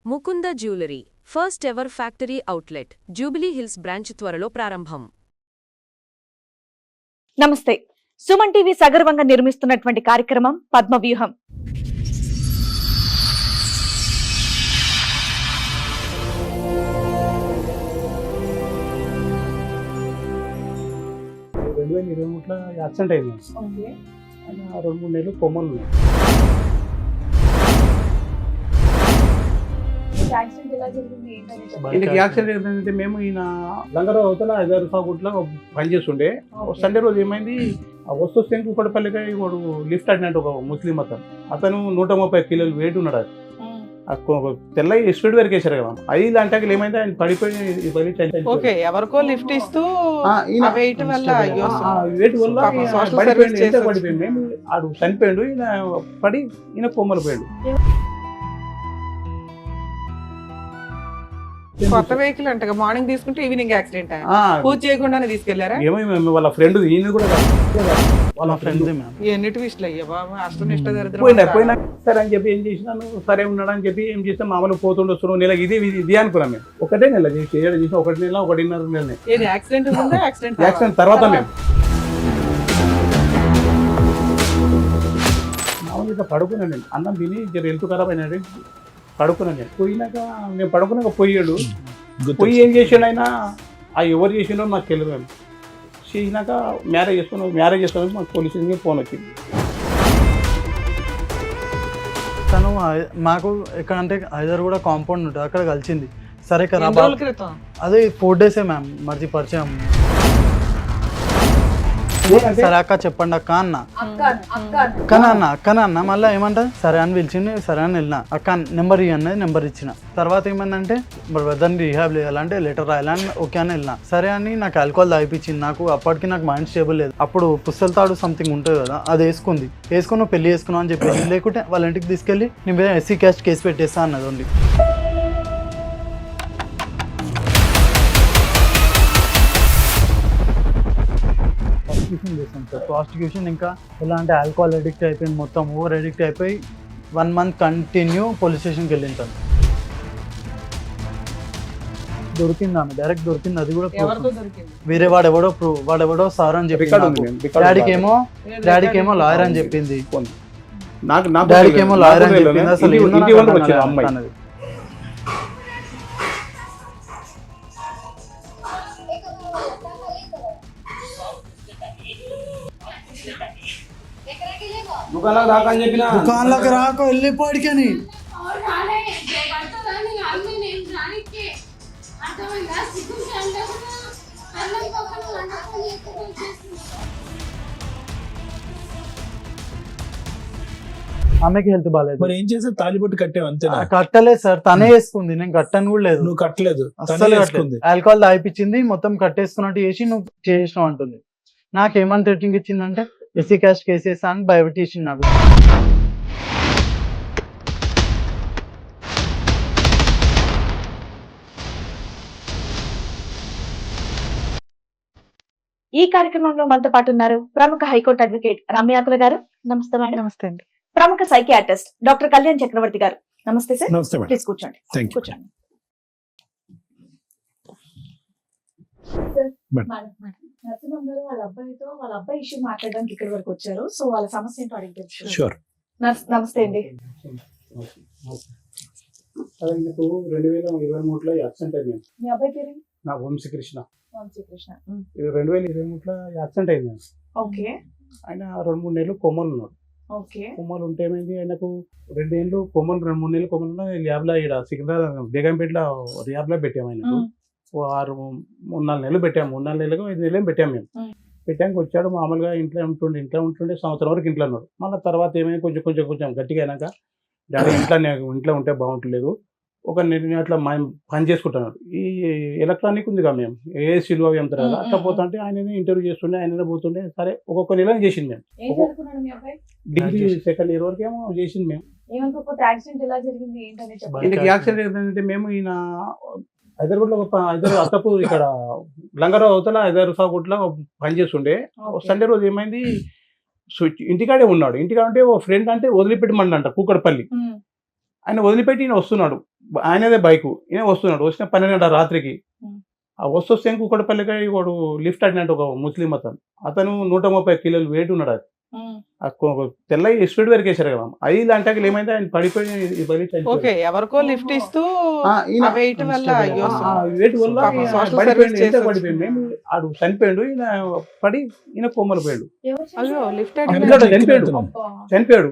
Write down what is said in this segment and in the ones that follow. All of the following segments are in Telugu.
Mukunda jewellery first ever factory outlet jubilee hills branch త్వరలో ప్రారంభం. నమస్తే. సుమన్ టీవీ సగర్వంగా నిర్మిస్తున్నటువంటి కార్యక్రమం పద్మవ్యూహం. యాక్సిడెంట్ అయింది. 2-3 నెలలు కొమ్మలు ఉన్నాయి. యాక్సిడెంట్ ఏంటంటే మేము ఈయన లంగరావు అవతల 5,000 రూపాయల పనిచేస్తుండే. సండే రోజు ఏమైంది, వస్తు కూకడపల్లిగా వాడు లిఫ్ట్ అడినట్టు ఒక ముస్లిం అతను 130 కిలోలు వెయిట్ ఉన్నాడు. అది తెల్ల స్పీడ్ వరకు వేసారు కదా, 5 గంటకి ఏమైంది ఆయన పడిపోయి ఎవరికో లిఫ్ట్ ఇస్తూ వెయిట్ వల్ల పడిపోయింది. మేము ఆడు చనిపోయాడు, ఈయన పడి ఈయన కొమ్మలు పోయాడు. కొత్త వెహికల్ అంట, మార్నింగ్ తీసుకుంటే ఈవినింగ్ యాక్సిడెంట్. పూజ చేయకుండానే తీసుకెళ్లారా? ఏమో వాళ్ళ ఫ్రెండ్, ఈయన కూడా వాళ్ళ ఫ్రెండ్. ఎన్ని ట్విస్ట్లు అయ్యా బాబు, అష్టం ఇష్ట పోయినా సరే అని చెప్పి ఏం చేసినాను, సరే ఉన్నాడు అని చెప్పి ఏం చేస్తాం, మామూలు పోతుండే వస్తున్నాం. నెల ఇది అనుకున్నాం మేము. ఒకటే నెల చేసి 1 నెల 1.5 నెల. యాక్సిడెంట్ తర్వాత మేము మామూలు ఇట్లా పడుకున్నాను నేను, అన్నం తిని హెల్త్ ఖరాబ్ అయినాడు, పడుకున్నాను నేను. పోయినాక మేము పడుకున్నాక పోయాడు. పోయి ఏం చేసాడు ఆయన, ఎవరు చేసిండో నాకు తెలియదు. మేము చేసినాక మ్యారేజ్ చేసుకున్నాం. మాకు పోలీసు ఫోన్ వచ్చింది. తను మాకు ఎక్కడంటే హైదరాబాద్ కూడా కాంపౌండ్ ఉంటుంది, అక్కడ కలిసింది. సరే కదా, అదే 4 డేసే మ్యామ్ మర్చి పరిచయం. సరే అక్క చెప్పండి అక్క అన్న, అక్కన మళ్ళీ ఏమంటా సరే అని పిలిచింది. సరే అని వెళ్ళిన, అక్క నెంబర్ ఇవ్వన్నది, నెంబర్ ఇచ్చిన. తర్వాత ఏమైందంటే బ్రదర్ని రీహాబ్ చేయాలంటే లెటర్ రాయాలని ఓకే అని వెళ్ళిన. సరే అని నాకు ఆల్కహాల్ తాగిపించింది. అప్పటికి నాకు మైండ్ స్టేబుల్ లేదు. అప్పుడు పుస్తల తాడు సంథింగ్ ఉంటుంది కదా, అది వేసుకుని పెళ్లి చేసుకున్నావు అని చెప్పేసి, లేకుంటే వాళ్ళ ఇంటికి తీసుకెళ్ళి నీ మీద SC క్యాస్ట్ కేసు పెట్టేస్తా అన్నది. ఓన్లీ చేసాం సార్ ప్రాస్టిట్యూషన్. ఇంకా ఎలా అంటే ఆల్కహాల్ అడిక్ట్ అయిపోయింది, మొత్తం ఓవర్ అడిక్ట్ అయిపోయి 1 మంత్ కంటిన్యూ పోలీస్ స్టేషన్కి వెళ్ళింది. తను దొరికింది, ఆమె డైరెక్ట్ దొరికింది. అది కూడా వేరే వాడెవడో సార్ అని చెప్పింది. డాడీకి ఏమో లాయర్ అని చెప్పింది. డాడీకి ఏమో లాయర్ అని చెప్పింది. అసలు అమ్మాయి దుకాణంలోకి రాకు, వెళ్ళిపోడికని. ఆమెకి హెల్త్ బాగాలేదు. మరి ఏం చేస్తే తాలిబొట్టు కట్టావు అంతే? కట్టలేదు సార్, తనే వేసుకుంది, నేను కట్టను కూడా లేదు. నువ్వు కట్టలేదు, ఆల్కహాల్ తాగిపించింది, మొత్తం కట్టేసుకున్నట్టు చేసి నువ్వు చేసినావు అంటుంది. నాకేమని థ్రెటింగ్ ఇచ్చిందంటే SC క్యాస్ట్ కేసెస్ అని భయపెట్టేసింది నాకు. ఈ కార్యక్రమంలో మనతో పాటు ఉన్నారు ప్రముఖ హైకోర్టు అడ్వకేట్ రమ్యాకుల గారు. నమస్తే మేడం. నమస్తే అండి. ప్రముఖ సైకియాట్రిస్ట్ డాక్టర్ కళ్యాణ్ చక్రవర్తి గారు. నమస్తే సార్. నమస్తే మేడం. ప్లీజ్ కూర్చోండి. కూర్చోండి. నరసింహం గారు వాళ్ళ అబ్బాయి ఇష్యూ మాట్లాడడానికి ఇక్కడి వరకు వచ్చారు. సో వాళ్ళ సమస్య ఏంటో అడిగి. షూర్. నమస్తే అండి. 2023లో యాక్సిడెంట్ అయింది. మీ అబ్బాయి పేరు? నా వంశీకృష్ణ. 2023లో యాక్సిడెంట్ అయింది. ఓకే. ఆయన 2-3 నెలలు కొమ్మలు ఉన్నాడు. ఓకే. కొమ్మలు ఉంటే ఏమైంది, ఆయనకు 2 ఏళ్ళు కొమ్మలు, 2-3 నెలలు కొమ్మలు ల్యాబ్లో ఇక్కడ సికింద్రాబాద్ బేగంపేటలో ల్యాబ్లో పెట్టాము. ఆయనకు 3-4 నెలలు పెట్టాము. 3-4 నెలలకు 5 నెలలు పెట్టాము. మేము పెట్టాక వచ్చాడు. మామూలుగా ఇంట్లో ఉంటుండే సంవత్సరం వరకు ఇంట్లో ఉన్నాడు. మళ్ళీ తర్వాత ఏమైనా కొంచెం గట్టిగా అయినాక డాడీ ఇంట్లో ఉంటే బాగుంటలేదు, ఒక అట్లా పని చేసుకుంటున్నాడు. ఈ ఎలక్ట్రానిక్ ఉంది కదా, మేము ఏసీలు అవి అమ్ముతారు కదా, అట్లా పోతుంటే ఆయననే ఇంటర్వ్యూ చేస్తుండే, ఆయననే పోతుండే. సరే ఒక్కొక్క నెల చేసింది. మేము డిగ్రీ 2nd ఇయర్ వరకు ఏమో చేసింది. మేము యాక్సిడెంట్ ఏంటంటే మేము ఈయన హైదరాబాద్ అత్తపూర్ ఇక్కడ లంగరావు అవతల 5,000 రూపాయల పనిచేస్తుండే. సండే రోజు ఏమైంది, ఇంటికాడే ఉన్నాడు. ఇంటికాడ అంటే ఓ ఫ్రెండ్ అంటే వదిలిపెట్టమంట కూకడపల్లి. ఆయన వదిలిపెట్టి ఈయన వస్తున్నాడు, ఆయనదే బైకు, ఈయన వస్తున్నాడు, వచ్చిన 12 రాత్రికి. ఆ వస్తే కుక్కడపల్లికి వాడు లిఫ్ట్ అడినట్టు ఒక ముస్లిం అతను 130 కిలోలు వెయిట్ ఉన్నాడు. అది తెల్ల స్పీడ్ వరకు వేసారు కదా, 5 గంటకి ఏమైంది ఆయన పడిపోయి ఓకే ఎవరికో లిఫ్ట్ ఇస్తూ వెయిట్ వల్ల వెయిట్ వల్ల పాపం social పడిపోయింది. service చేసి పడిపోయింది మేము ఆడు చనిపోయాడు, ఈయన పడి ఈయన కొమ్మలు పోయాడు, అయ్యో లిఫ్ట్ చనిపోయాడు.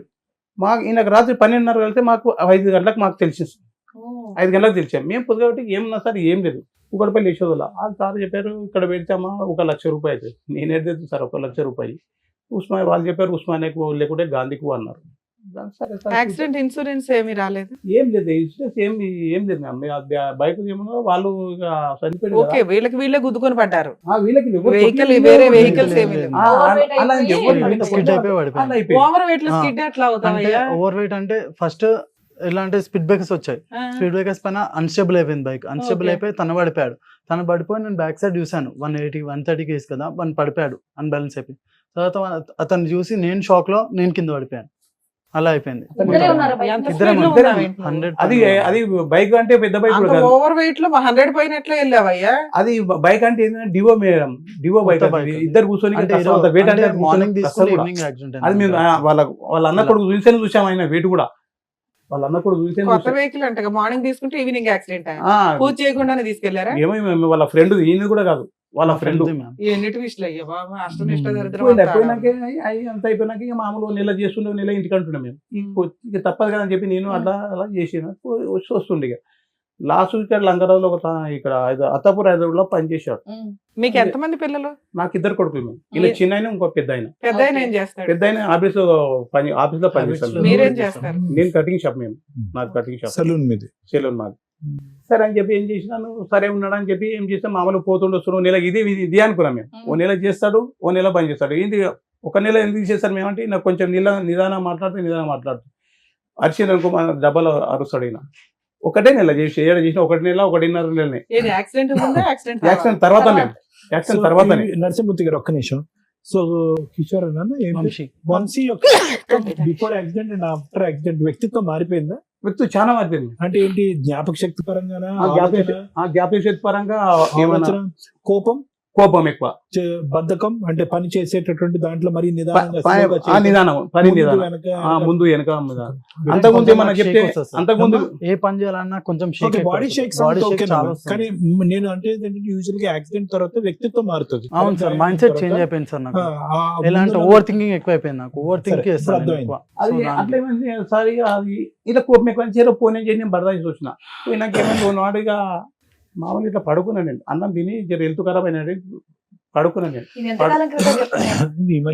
మాకు ఈయనకు రాత్రి 12:30 వెళ్తే మాకు 5 గంటలకు మాకు తెలిసింది, 5 గంటలకు తెలిసాం. మేము పొద్దుగాబట్టి ఏమన్నా సార్ ఏం లేదు, కుక్కడపల్లి యశోదల ఆ సార్ చెప్పారు ఇక్కడ పెడితేమా 1 లక్ష రూపాయలు అవుతుంది. నేనే తెలుసు సార్ 1 లక్ష రూపాయలు. వాళ్ళు చెప్పారు ఉస్మానియాకు లేకుంటే గాంధీకు అన్నారు. సరే సార్ యాక్సిడెంట్ ఇన్సూరెన్స్ ఏమీ రాలేదు. ఏం లేదు, ఇన్సూరెన్స్ ఏం లేదు మ్యామ్. బైక్ ఏమన్నా వాళ్ళు చనిపోయారు ఓకే వీళ్ళే గుద్దుకొని పడ్డారు. వీళ్ళకి వెహికల్ వేరే వెహికల్స్ ఏమీ లేవు. ఓవర్ వెయిట్ లో స్కిడ్ ఎట్లా అవుతావయ్యా? ఓవర్ వెయిట్ అంటే ఫస్ట్ ఎలా అంటే స్పీడ్ బ్రేకర్స్ వచ్చాయి, స్పీడ్ బ్రేకర్స్ పైన అన్స్టేబుల్ అయిపోయింది బైక్, అన్స్టేబుల్ అయిపోయి తను పడిపోయాడు. తను పడిపోయి నేను బ్యాక్ సైడ్ చూసాను, 180-130 కేసు కదా, వన్ పడిపోయాడు అన్బ్యాలెన్స్ అయిపోయి. తర్వాత అతను చూసి నేను షాక్ లో నేను కింద పడిపోయాను, అలా అయిపోయింది. అది బైక్ అంటే పెద్ద బైక్ ఓవర్ వెయిట్ లో 100 పోయినట్లే వెళ్ళావయ్యా. అది బైక్ అంటే ఏంటంటే డివో మేడం, డివో బైక్ ఇద్దరు కూర్చొని వెయిట్ అంటే మార్నింగ్ తీసుకుని ఈవినింగ్ యాక్సిడెంట్. అది మేము వాళ్ళ అన్న కొడుకు చూసాను, చూసాం ఆయన వెయిట్ కూడా వాళ్ళ అన్న కొడుకు చూసాను. కొత్త వెహికల్ అంటే మార్నింగ్ తీసుకుంటే ఈవినింగ్ యాక్సిడెంట్ పూజ చేయకుండానే తీసుకెళ్లారా? ఏమో వాళ్ళ ఫ్రెండ్, ఈయన కూడా కాదు వాళ్ళ ఫ్రెండ్. ఎన్నిటి విషయాలు అయ్యా బాబా, అష్టనిష్ట దరిద్రం. పోయినాక అంత అయిపోయినాక ఇక మామూలు నెల చేస్తుండే, నెల ఇంటికి అంటున్నాం మేము. ఇక తప్పదు కదా అని చెప్పి నేను అలా చేసిన వస్తుండే. ఇక లాస్ట్ ఇక్కడ లంగరావులో ఇక్కడ అత్తాపూర్ హైదరాబాద్ లో పనిచేశాడు. మీకు ఎంతమంది పిల్లలు? నాకు 2 కొడుకులు మేము. ఇలా చిన్న ఆయన ఇంకో పెద్ద ఆయన. పెద్ద ఆయన ఏం చేస్తాడు? పెద్ద ఆయన ఆఫీస్ లో పనిచేస్తాడు. మీరేం చేస్తారు? నేను కటింగ్ షాప్, మేము నాకు కటింగ్ షాప్, సెలూన్ మాది. సరే అని చెప్పి ఏం చేసినాను, సరే ఉన్నాడు అని చెప్పి ఏం చేస్తాం మామూలు పోతుండొస్తున్నాం. నెల ఇది అనుకున్నాం మేము. ఓ నెల చేస్తాడు, ఓ నెల పని చేస్తాడు. ఏంటి 1 నెల ఎందుకు చేస్తారు మేమంటే నాకు కొంచెం నిదానం మాట్లాడుతూ అరిచింది అనుకో డబ్బాలో అరుస్తాడు ఈయన. ఒకటే నెల చేసి 1 నెల 1.5 నెలనే. యాక్సిడెంట్ తర్వాత మేము యాక్సిడెంట్ తర్వాత నరసింహమూర్తి గారు ఒక్క నిమిషం. So Kishore Vamsi before accident and after accident వ్యక్తిత్వం మారిపోయిందా? వ్యక్తి చాలా మారిపోయింది. అంటే ఏంటి, జ్ఞాపక శక్తి పరంగా, జ్ఞాపక శక్తి పరంగా కోపం ఎక్కువ, బద్ధకం, అంటే పని చేసేటటువంటి దాంట్లో మరి ముందు వెనక. అంతకుముందు ఏమన్నా చెప్తే అంతకుముందు ఏ పని చేయాలన్నా కొంచెం బాడీ షేక్స్. కానీ నేను అంటే యూజువల్ గా యాక్సిడెంట్ తర్వాత వ్యక్తిత్వం మారుతుంది. అవును సార్, మైండ్ సెట్ చేంజ్ అయిపోయింది సార్ నాకు. ఎలా అంటే ఓవర్ థింకింగ్ ఎక్కువ అయిపోయింది నాకు. ఓవర్ థింకింగ్ అది అట్లేమైంది సార్. అది ఇలా కోపం ఎక్కువ చేరో పోనీ చేసి నేను బరదాసి వచ్చిన. పోయినాక ఏమైంది నాడుగా మామూలు ఇట్లా పడుకున్నాను నేను. అన్నం తిని జర హెల్త్ ఖరాబ్ అయినాడు, పడుకున్నాను నేను.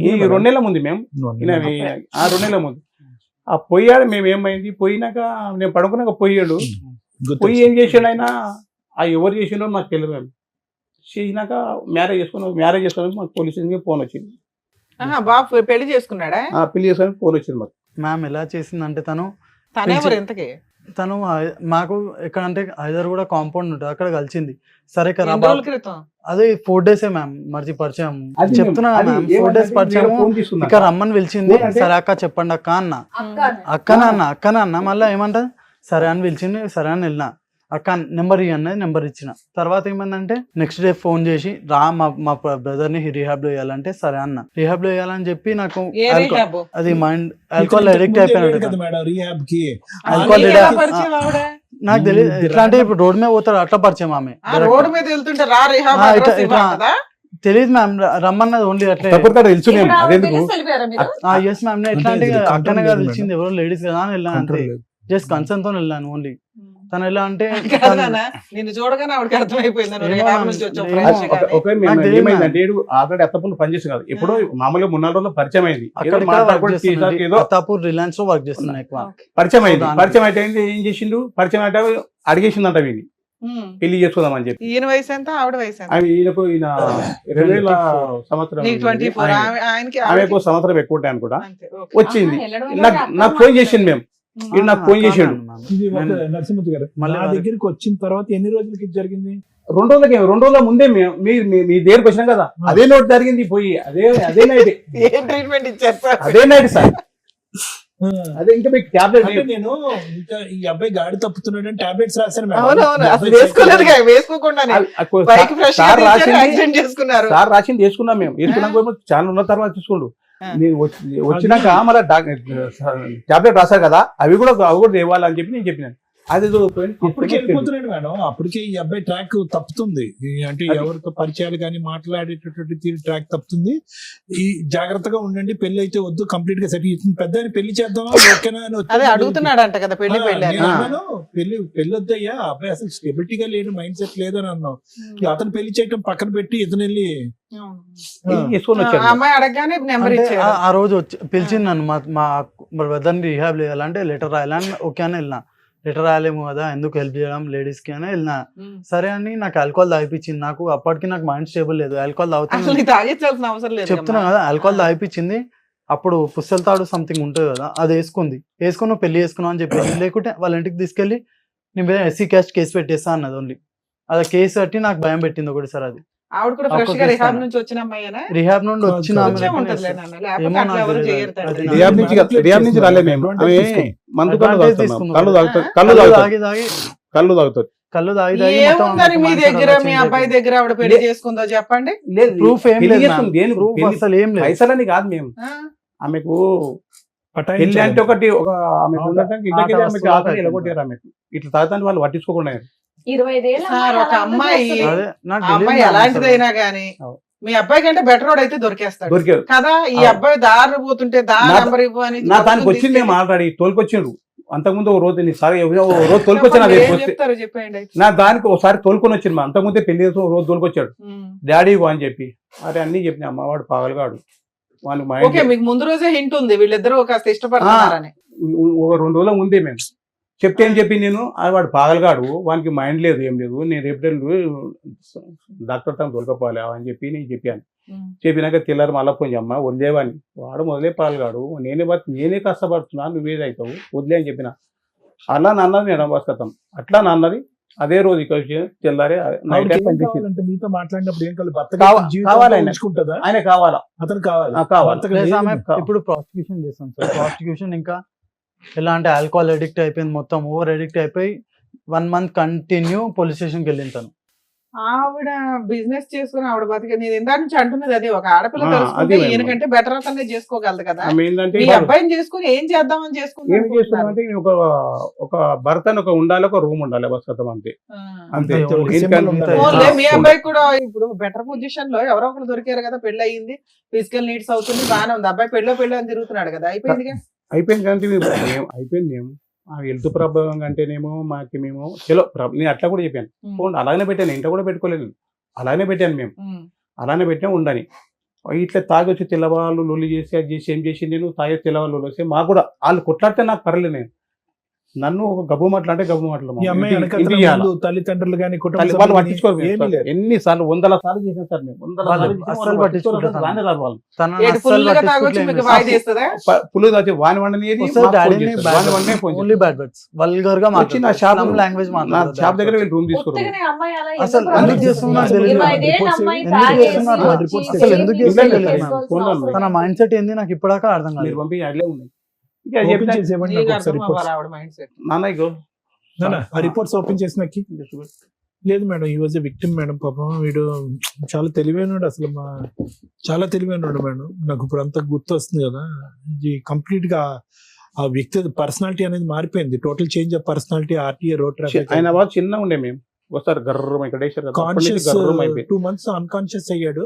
ఈ 2 నెలల ముందు మేము 2 నెలల ముందు పోయాడు. మేము ఏమైంది పోయినాక నేను పడుకున్నాక పోయాడు. పోయి ఏం చేసాడు ఆయన, ఎవరు చేసిండో నాకు తెలియదు. మేము చేసినాక మ్యారేజ్ చేసుకున్నాక మాకు పోలీస్ స్టేషన్కి ఫోన్ వచ్చింది. పెళ్లి చేసుకున్నాడా? పెళ్లి చేసుకోవడానికి ఫోన్ వచ్చింది మాకు. మ్యామ్ ఎలా చేసిందంటే తను మాకు ఎక్కడంటే హైదరాబాద్ కూడా కాంపౌండ్ ఉంటుంది, అక్కడ కలిసింది. సరే కదా అదే 4 days మ్యామ్ మర్చి పరిచయం చెప్తున్నా మ్యామ్. 4 days పరిచయం, ఇక్కడ రమ్మని పిలిచింది. సరే అక్క చెప్పండి అక్క అన్న, అక్కన అన్న మళ్ళీ ఏమంటది సరే అని పిలిచింది. సరే అని వెళ్ళిన. అక్క నెంబర్ ఇవ్వన్నది, నెంబర్ ఇచ్చిన. తర్వాత ఏమైందంటే నెక్స్ట్ డే ఫోన్ చేసి రా మా బ్రదర్ ని రిహాబ్ లో వేయాలంటే సరే అన్న. రిహాబ్ లో వేయాలని చెప్పి నాకు అది మైండ్ ఆల్కహాల్ అడిక్ట్ అయిపోయాడు. నాకు తెలియదు ఎట్లా అంటే ఇప్పుడు రోడ్ మీద పోతాడు అట్లా పరిచయం ఆమె. తెలియదు మ్యామ్, రమ్మన్నది ఓన్లీ అట్లా. ఎస్ మ్యామ్, ఎట్లా అంటే అక్కనే కదా పిలిచింది, ఎవరో లేడీస్ కదా అని వెళ్ళాను అంతే. జస్ట్ కన్సర్న్ తో వెళ్ళాను ఓన్లీ. తను ఎలా అంటే చూడగానే అర్థమైపోయింది ఆల్రెడీ అత్తపూర్లో పనిచేసి కాదు, ఎప్పుడో మామూలుగా 3-4 రోజులు పరిచయం అయింది. అత్తాపూర్ రిలయన్స్ లో వర్క్ చేస్తున్నా ఎక్కువ. పరిచయం అయితే ఏం చేసిండు, పరిచయం అంటే అడిగేసిందంట వీని పెళ్లి చేసుకుందామని చెప్పి. ఈయన వయసు ఎంత, ఆవిడ వయసు ఎంత? ఈయనకు 2000 సంవత్సరం, ఆమెకు సంవత్సరం ఎక్కువ ఉంటాయి అనుకుంటా. వచ్చింది నాకు ఫోన్ చేసింది. మేము నాకు ఫోన్ చేసాడు నరసింహమూర్తి గారు. మళ్ళీ నా దగ్గరికి వచ్చిన తర్వాత ఎన్ని రోజులకి జరిగింది? 2 రోజుల ముందే మీ దగ్గరకు వచ్చినాం కదా, అదే నోట్ జరిగింది. పోయి అదే నైట్ ట్రీట్మెంట్ ఇచ్చారు అదే నైట్ సార్. అదే ఇంకా మీకు టాబ్లెట్ అంటే నేను ఇంకా ఈ అబ్బాయి గాడి తప్పుతున్నాడని టాబ్లెట్స్ రాశాను మేడం. అవునవును ఈ అసలు అబ్బాయి వేసుకోలేదు వేసుకోకుండానే బైక్ ఫ్రెష్ సార్ రాసింది యాక్సిడెంట్ చేసుకున్నారు. సార్ రాసింది వేసుకున్నాం మేము వేసుకున్నాక చాలా ఉన్న తర్వాత తీసుకోండు ఆ. నేను వచ్చినాక మళ్ళీ టాబ్లెట్ రాశారు కదా అవి కూడా ఇవ్వాలని చెప్పి నేను చెప్పినాను అది అప్పటికే వెళ్ళిపోతున్నాడు మేడం. అప్పటికే ఈ అబ్బాయి ట్రాక్ తప్పుతుంది. అంటే ఎవరితో పరిచయాలు కానీ మాట్లాడేటటువంటి తీరు ట్రాక్ తప్పుతుంది. ఈ జాగ్రత్తగా ఉండండి, పెళ్లి అయితే వద్దు, కంప్లీట్ గా సెట్ పెద్ద పెళ్లి చేద్దామా ఓకేనా అని వచ్చి అదే అడుగుతున్నాడు అంట కదా పెళ్లి పెళ్లి అని. నేను అన్నాను, పెళ్లి వద్దయ్యా, అబ్బాయి అసలు స్టెబిలిటీగా లేడు, మైండ్ సెట్ లేదని అన్నాం. అతను పెళ్లి చేయటం పక్కన పెట్టి ఇతను వెళ్ళి చేసుకొని ఆ వచ్చాను అమ్మాయి అడగగానే నెంబర్ అంటే ఇచ్చాడు. ఆ రోజు వచ్చి పిలిచింది నన్ను మా బ్రదర్ని రిహాబ్ చేయాలంటే లెటర్ రాయాలని ఓకే అని వెళ్ళినా. లెటర్ రాయలేము కదా, ఎందుకు హెల్ప్ చేయడం లేడీస్ కి అని వెళ్ళినా. సరే అని నాకు ఆల్కహాల్ తాగిపించింది. నాకు అప్పటికి నాకు మైండ్ స్టేబుల్ లేదు. ఆల్కహాల్ అసలు తాగుతాను నీకు తాగించాల్సిన అవసరం లేదు. చెప్తున్నా కదా, ఆల్కహాల్ తాగిపించింది. అప్పుడు పుస్తల తాడు సంథింగ్ ఉంటుంది కదా, అది వేసుకుని నువ్వు పెళ్లి చేసుకున్నావు అని చెప్పేసి, లేకుంటే వాళ్ళ ఇంటికి తీసుకెళ్ళి నీ మీద ఎస్సీ క్యాస్ట్ కేసు పెట్టేస్తా అన్నది ఓన్లీ. అది కేసు కట్టి నాకు భయం పెట్టింది ఒకటి సార్. అది ఆవిడ కూడా ఫ్రెష్ గా రిహాబ్ నుంచి వచ్చిన అమ్మాయినా రిహాబ్ నుండి వచ్చిన ఆమె వచ్చే ఉంటదిలే నాన్న, లేకపోతే ఏమో అట్లా నాకు ఎవరు తెలియదు. చేయరు తండ్రి. అది రియాబ్ నుంచి రాలే మేము ఆమె మందు కళ్ళు Advantage తాగుతాం తీసుకుందాం. కళ్ళు తాగుతాం కళ్ళు కళ్ళు తాగి తాగి కళ్ళు తాగుతారు కళ్ళు తాగి తాగి మొత్తం ఏముందని మీ mindset దగ్గర అంతా మీ change అబ్బాయి అయిపోయింది. దగ్గర ఆవిడ పెళ్లి చేసుకుందో చెప్పండి. ప్రూఫ్ ఏం పెళ్లి లేదు చేస్తాం, దేని ప్రూఫ్ పెళ్లి- అసలు ఏం లేదు. పైసలని కాదు మేము ఆ? ఆమెకు పటాయించాలి. పెళ్లి అంటే ఒకటి ఒక ఆమెకు ఉందంటే ఇంటికి ఆట ఆమెకి వస్తువులు ఆకలి పెట్టింది. ఎలగొట్టారు ఆమెకు ఇట్లా తాగుతాను వాళ్ళు పట్టించుకోకుండా 25 ఏళ్ళ సార్, ఒక అమ్మాయి అదే నాకు ఆ అమ్మాయి తెలియదు ఎలాంటిదైనా గానీ అవును. మీ అబ్బాయి కంటే బెటర్ రోడ్ అయితే దొరికేస్తాడు దొరికారు కదా. ఈ అవును. అబ్బాయి దారి పోతుంటే నా- నెంబర్ ఇవ్వు అని నా దానికి వచ్చింది మేము ఆల్రెడీ తోలుకొచ్చిండు. అంతకుముందు ఒక రోజు నీ సార్ ఓ రోజు తోలుకొచ్చాను అదే ఏం చెప్తారు చెప్పండి అయితే. నా దానికి ఒకసారి తోలుకొని వచ్చింది మా అంతకుముందే పెళ్లి చేసి ఒక రోజు తోలుకొచ్చాడు ఉమ్. డాడీ అని చెప్పి అరే అన్ని చెప్పిన అమ్మవాడు పాగలగాడు వానికి ఓకే, మైండ్ మీకు ముందు రోజే హింట్ ఉంది వీళ్ళిద్దరూ కాస్త ఇష్టపడుతున్నారని. ఒక 2 రోజులు ఉంది మేము చెప్తే ఏం చెప్పి నేను వాడు పాగలగాడు వానికి మైండ్ లేదు ఏం లేదు నేను రేపు డాక్టర్ తను తోలుకపోవాలి అని చెప్పి నేను చెప్పాను. ఉమ్. చెప్పినాక తెల్లారు మళ్ళీ పోయి అమ్మ వదిలేవాడిని వాడు మొదలే పాల్గాడు నేనే కష్టపడుతున్నా నువ్వేదవుతావు వదిలే అని చెప్పిన అలా నాన్నది నేను బస్కతాం అట్లా నాన్నది అదే రోజు ఇక్కడ తెల్లారే నైట్ ఆవిడకి ఏం టైం పనిచేసి కావాలంటే మీతో మాట్లాడినప్పుడు ఏం కావాలి? భర్త కావాలి ఆయన. ఉంచుకుంటుందా? ఆయన కావాలా అతను కావాలి. కావాలి భర్తకు ప్లస్ లేదు. ఆమె ఇప్పుడు ప్రాస్టిట్యూషన్ చేస్తాం సార్. ప్రాస్టిట్యూషన్ ఇంకా ఎలా అంటే ఆల్కహాల్ అడిక్ట్ అయిపోయింది, మొత్తం ఓవర్ అడిక్ట్ అయిపోయి 1 month కంటిన్యూ పోలీస్ స్టేషన్కి వెళ్ళింది తను. ఆవిడ బిజినెస్ చేసుకుని ఆవిడ బతికే నేను ఇందా నుంచి అంటున్నది అది. ఒక ఆడపిల్ల ఆ, తెలుసుకుంటే అదే మేడం. ఈయనకంటే బెటర్ అతనే చేసుకోగలదు కదా. ఆమె ఏంటంటే మీ అబ్బాయిని చేసుకుని ఏం చేద్దామని ఏం చేసుకుంటారు. చేస్తున్నామంటే ఒక భర్త అని ఒక ఉండాలి ఒక రూమ్ ఉండాలి బస్కతం అంతే అంతే అంతే, ఒక ఇంకా సింబల్ ఉండాలి. ఓన్లీ మీ అబ్బాయి కూడా ఇప్పుడు బెటర్ పొజిషన్ లో ఎవరో ఒకరు దొరికారు కదా, పెళ్లి అయ్యింది, ఫిజికల్ నీడ్స్ అవుతుంది, బాగానే ఉంది. అబ్బాయి పెళ్ళి అని తిరుగుతున్నాడు కదా, అయిపోయింది. అయిపోయింది కానీ అయిపోయింది మేము ఆ హెల్త్ ప్రాబ్లం అంటేనేమో మేము చలో నేను అట్లా కూడా చెప్పాను పోండి అలాగనే పెట్టాను ఇంట్లో కూడా పెట్టుకోలేదు అలానే పెట్టాను మేము అలానే పెట్టాం ఉండని ఇట్లా తాగి వచ్చి తెల్లవాళ్ళు లొల్లి చేసి అది చేసి ఏం చేసి నేను తాగే తెల్లవాళ్ళు వస్తే మాకు కూడా వాళ్ళు కొట్లాడితే నాకు పర్లేదు నేను నన్ను ఒక గబ్బు మాటలు అంటే గబ్బు మాటలు ఈ అమ్మాయి వెనకాతల ముందు తల్లిదండ్రులు కానీ కుటుంబ వాళ్ళు సభ్యులు పట్టించుకోరు కానీ ఏమీ లేదు. ఎన్నిసార్లు 100 సార్లు చేసాం సార్ మేము 100 వాళ్ళు సార్లు చేసాం, అస్సలు వాళ్ళు పట్టించుకోరు పట్టించుకోరు, రానే రారు వాళ్ళు తనని ఏడు అస్సలు ఫుల్గా తాగొచ్చి మీకు పట్టించుకోవట్లేదు. వాయి చేస్తుందా? పులు దాచి వాని వండని ఓన్లీ బ్యాడ్ వర్డ్స్ వల్గర్ గా వచ్చి నా షాప్ లాంగ్వేజ్ నా షాప్ దగ్గర వీళ్ళు రూమ్ తీసుకున్నారు ఉత్తగానే అమ్మాయి అలా అసలు ఎందుకు ఎందుకు చేస్తున్నారు ప్రవర్తిస్తుంది? తెలియదు. 25 ఏళ్ళ రిపోర్ట్స్ అమ్మాయి ఎందుకు తాగేసి చేస్తున్నారు? వచ్చి రిపోర్ట్స్ చేసి అసలు ఎందుకు చేసి చేస్తున్నారు? చేసుకోవాల్సిన ఫోన్లో అవసరం తన లేదు. మైండ్ సెట్ ఏంది నాకు ఇప్పటిదాకా అర్థం మీరు కాలేదు. పంపి అట్లే ఉన్నాయి ఇక ఓపెన్ చెప్పినా చేసి ఇవ్వండి నీకు నాకు ఒకసారి అర్థం రిపోర్ట్స్. అవ్వాలి ఆవిడ మైండ్ సెట్. నాన్న ఇగో ఆ రిపోర్ట్స్ ఓపెన్ చేసి నాకు లేదు మేడం, ఈ వాజ్ విక్టిమ్ మేడం. పాపం వీడు చాలా తెలివైనడు, అసలు చాలా తెలివైనడు మేడం. నాకు ఇప్పుడు అంతా గుర్తు వస్తుంది కదా, ఇది కంప్లీట్ గా ఆ వ్యక్తి పర్సనాలిటీ అనేది మారిపోయింది. Total change of personality. RTA road traffic ఆయన బాగా చిన్న ఉండే మేము వస్తారు గర్రం ఇక్కడ వేశారు కదా, అప్పటి నుంచి కాన్షియస్ గర్రం అయిపోయి 2 months అన్కాన్షియస్ అయ్యాడు.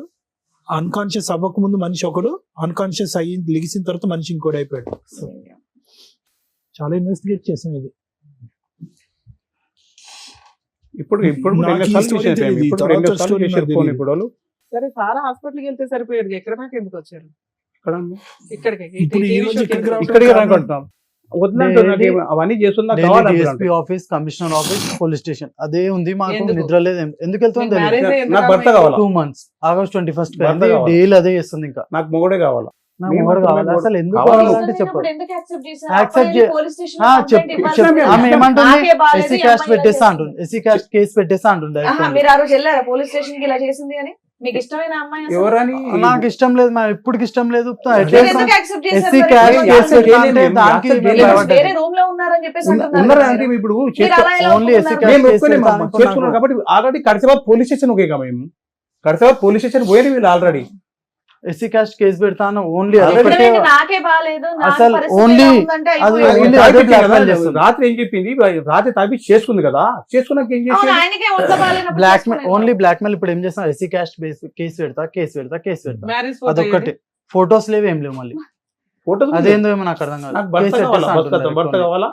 అన్కాన్షియస్ అవ్వక ముందు మనిషి ఒకడు, అన్కాన్షియస్ అయ్యి లిగిసిన తర్వాత మనిషి ఇంకోటి అయిపోయాడు. చాలా ఇన్వెస్టిగేట్ చేసాం ఇది. ఇప్పుడు నాకు ఈ story తెలియదు. ఈ తర్వాత story నాకు తెలియదు. ఇప్పుడు వాళ్ళు సరే సారా హాస్పిటల్కి వెళ్తే సరిపోయేది, ఎక్కడ దాకా ఎందుకు వచ్చారు ఇక్కడ ఇక్కడికి? ఇప్పుడు ఈ రోజు ఇక్కడికి రావడం ఇక్కడికి కారణం- రాకుంటున్నాం వద్దంటారు నాకు అవన్నీ చేస్తున్నా DSP office, commissioner office, police station అదే ఉంది. మాకు ఎందుకు? నిద్ర లేదు. ఎందుకు వెళ్తుందో తెలియదు. మ్యారేజ్ అయ్యి నాకు భర్త కావాలా 2 months August 21st భర్త కావాలా? డైలీ అదే చేస్తుంది. ఇంకా నాకు మొగడే కావాలా నాకు మేము మొగుడు కావాలి. మొగుడు అసలు ఎందుకు కావాలి. కావాలంటే చెప్పు. అసలు ఎందుకు accept చేశారు? Accept అబ్బాయిని చే- police station ఆ, లో చెప్పు complaint చెప్పు. ఇవ్వాలి. ఆమె ఏమంటుంది? నాకే బాలేదు, ఎస్సీ ఈ క్యాస్ట్ అమ్మాయి ఇలా పెట్టేస్తా చేసింది. అంటుంది. ఎస్సీ క్యాస్ట్ కేసు పెట్టేస్తా అంటుంది. ఆహా, మీరు ఆ రోజు వెళ్ళారా పోలీస్ స్టేషన్ కి ఇలా చేసింది అని? మీకు ఇష్టమైన అమ్మాయి అసలు? ఎవరని నాకు ఇష్టం లేదు మా ఇప్పటికి ఇష్టం లేదు మీరు ఎందుకు accept చేశారు ఎస్సీ మరి? క్యాస్ట్ మరి కేసు యాక్సెప్ట్ అంటే చేయలేదు. దానికి యాక్సెప్ట్ మేము చేయలేదు. భయపడ్డాం. వేరే రూమ్ లో ఉన్నారని చెప్పేసి అంటున్నారు ఉన్నారు కదా అంటే మీరు. ఇప్పుడు మీరు అలా ఎలా ఓన్లీ ఎస్సీ ఒప్పుకున్నారు? మేము కేసు ఒప్పుకోలేము అమ్మ. పెడతాను చేసుకున్నాం కాబట్టి ఆల్రెడీ కడిసేవారు పోలీస్ స్టేషన్ ఒకేగా మేము కడిసేవారు పోలీస్ స్టేషన్ పోయి వీళ్ళు ఆల్రెడీ ఎస్సీ క్యాస్ట్ కేసు పెడతాను ఓన్లీ అదే ఇక్కడ అదొకటే ఏంటి నాకే బాగాలేదు నా అసలు పరిస్థితి only ఎలా ఉందంటే అది అయిపోయింది. only అదే blackmail చేస్తుంది. రాత్రి ఏం చెప్పింది రాత్రి తాపి చేసుకుంది కదా చేసుకున్నాక ఏం అవును, చేసి ఆయనకే ఒంట్లో బాగాలేనప్పుడు బ్లాక్ చేసుకునేది. ఓన్లీ బ్లాక్ మెయిల్ ఇప్పుడు ఏం చేస్తాం ఎస్సీ క్యాస్ట్ కేసు పెడతా మ్యారేజ్ అదొక్కటి ఫొటోస్ లేవు ఏం లేవు మళ్ళీ ఫోటో అదేందో ఏమో నాకు అర్థం కాదు నాకు భర్త కేసు కావాలా పెట్టేస్తా భర్త అంటున్నారు కావాలా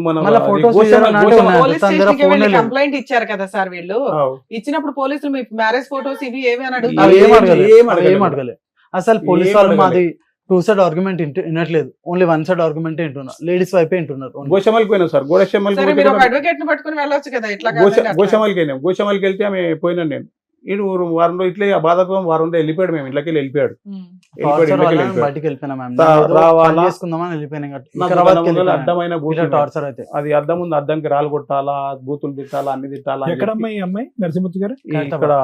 మన మళ్ళా అది photos గోషమ్మ- తీయాలన్నా అంటే గోషమ్మ- ఉన్నాయి. పోలీస్ తన దగ్గర స్టేషన్ కి ఫోన్ వెళ్ళి లేదు. కంప్లైంట్ ఇచ్చారు కదా సార్ వీళ్ళు ఆవ్. ఇచ్చినప్పుడు పోలీసులు మీ మ్యారేజ్ ఫోటోస్ ఇవి ఏవి అని అవి అడుగుతారు ఏం అడగలేదు ఏం అడగలేదు. ఏం అడగలేదు అసలు పోలీస్ ఏం వాళ్ళు అడగలేదు. మాది 2 సైడ్ ఆర్గ్యుమెంట్ వినట్లేదు ఓన్లీ 1 సైడ్ ఆర్గ్యుమెంట్ వింటున్నారు లేడీస్ వైపే వింటున్నారు only. గోషమ్మలకి పోయినాం సార్ సరే మీరు ఒక గోషమ్మలకి అడ్వకేట్ ని పట్టుకుని వెళ్ళొచ్చు కదా ఇట్లా కాదండి, అట్లా. గోషమ్మలకి వెళ్ళాం గోషమ్మలకి వెళ్తే ఆమె పోయినాను నేను ఈడు వారంలో ఇట్లే బాధపం వారంలో వెళ్ళిపోయాడు మేము ఇంట్లోకి వెళ్ళిపోయాడు ఉమ్. వెళ్ళిపోయాడు, టార్చర్ ఇంట్లోకి వల్ల వెళ్ళిపోయాడు. బయటికి వెళ్ళిపోయినా మ్యామ్ రావాలా? చేసుకుందామని వెళ్ళిపోయినా నాకు వికారాబాద్కి దాని ముందర వెళ్ళిపోయినా. అడ్డమైన ఇలా బూతులు టార్చర్ అయితే అది అద్దం ఉంది అద్దంకి రాళ్ళు కొట్టాలా బూతులు తిట్టాలా అన్ని తిట్టాలా అని ఎక్కడమ్మా చెప్పి ఈ అమ్మాయి నరసింహమూర్తి గారు? ఇక్కడ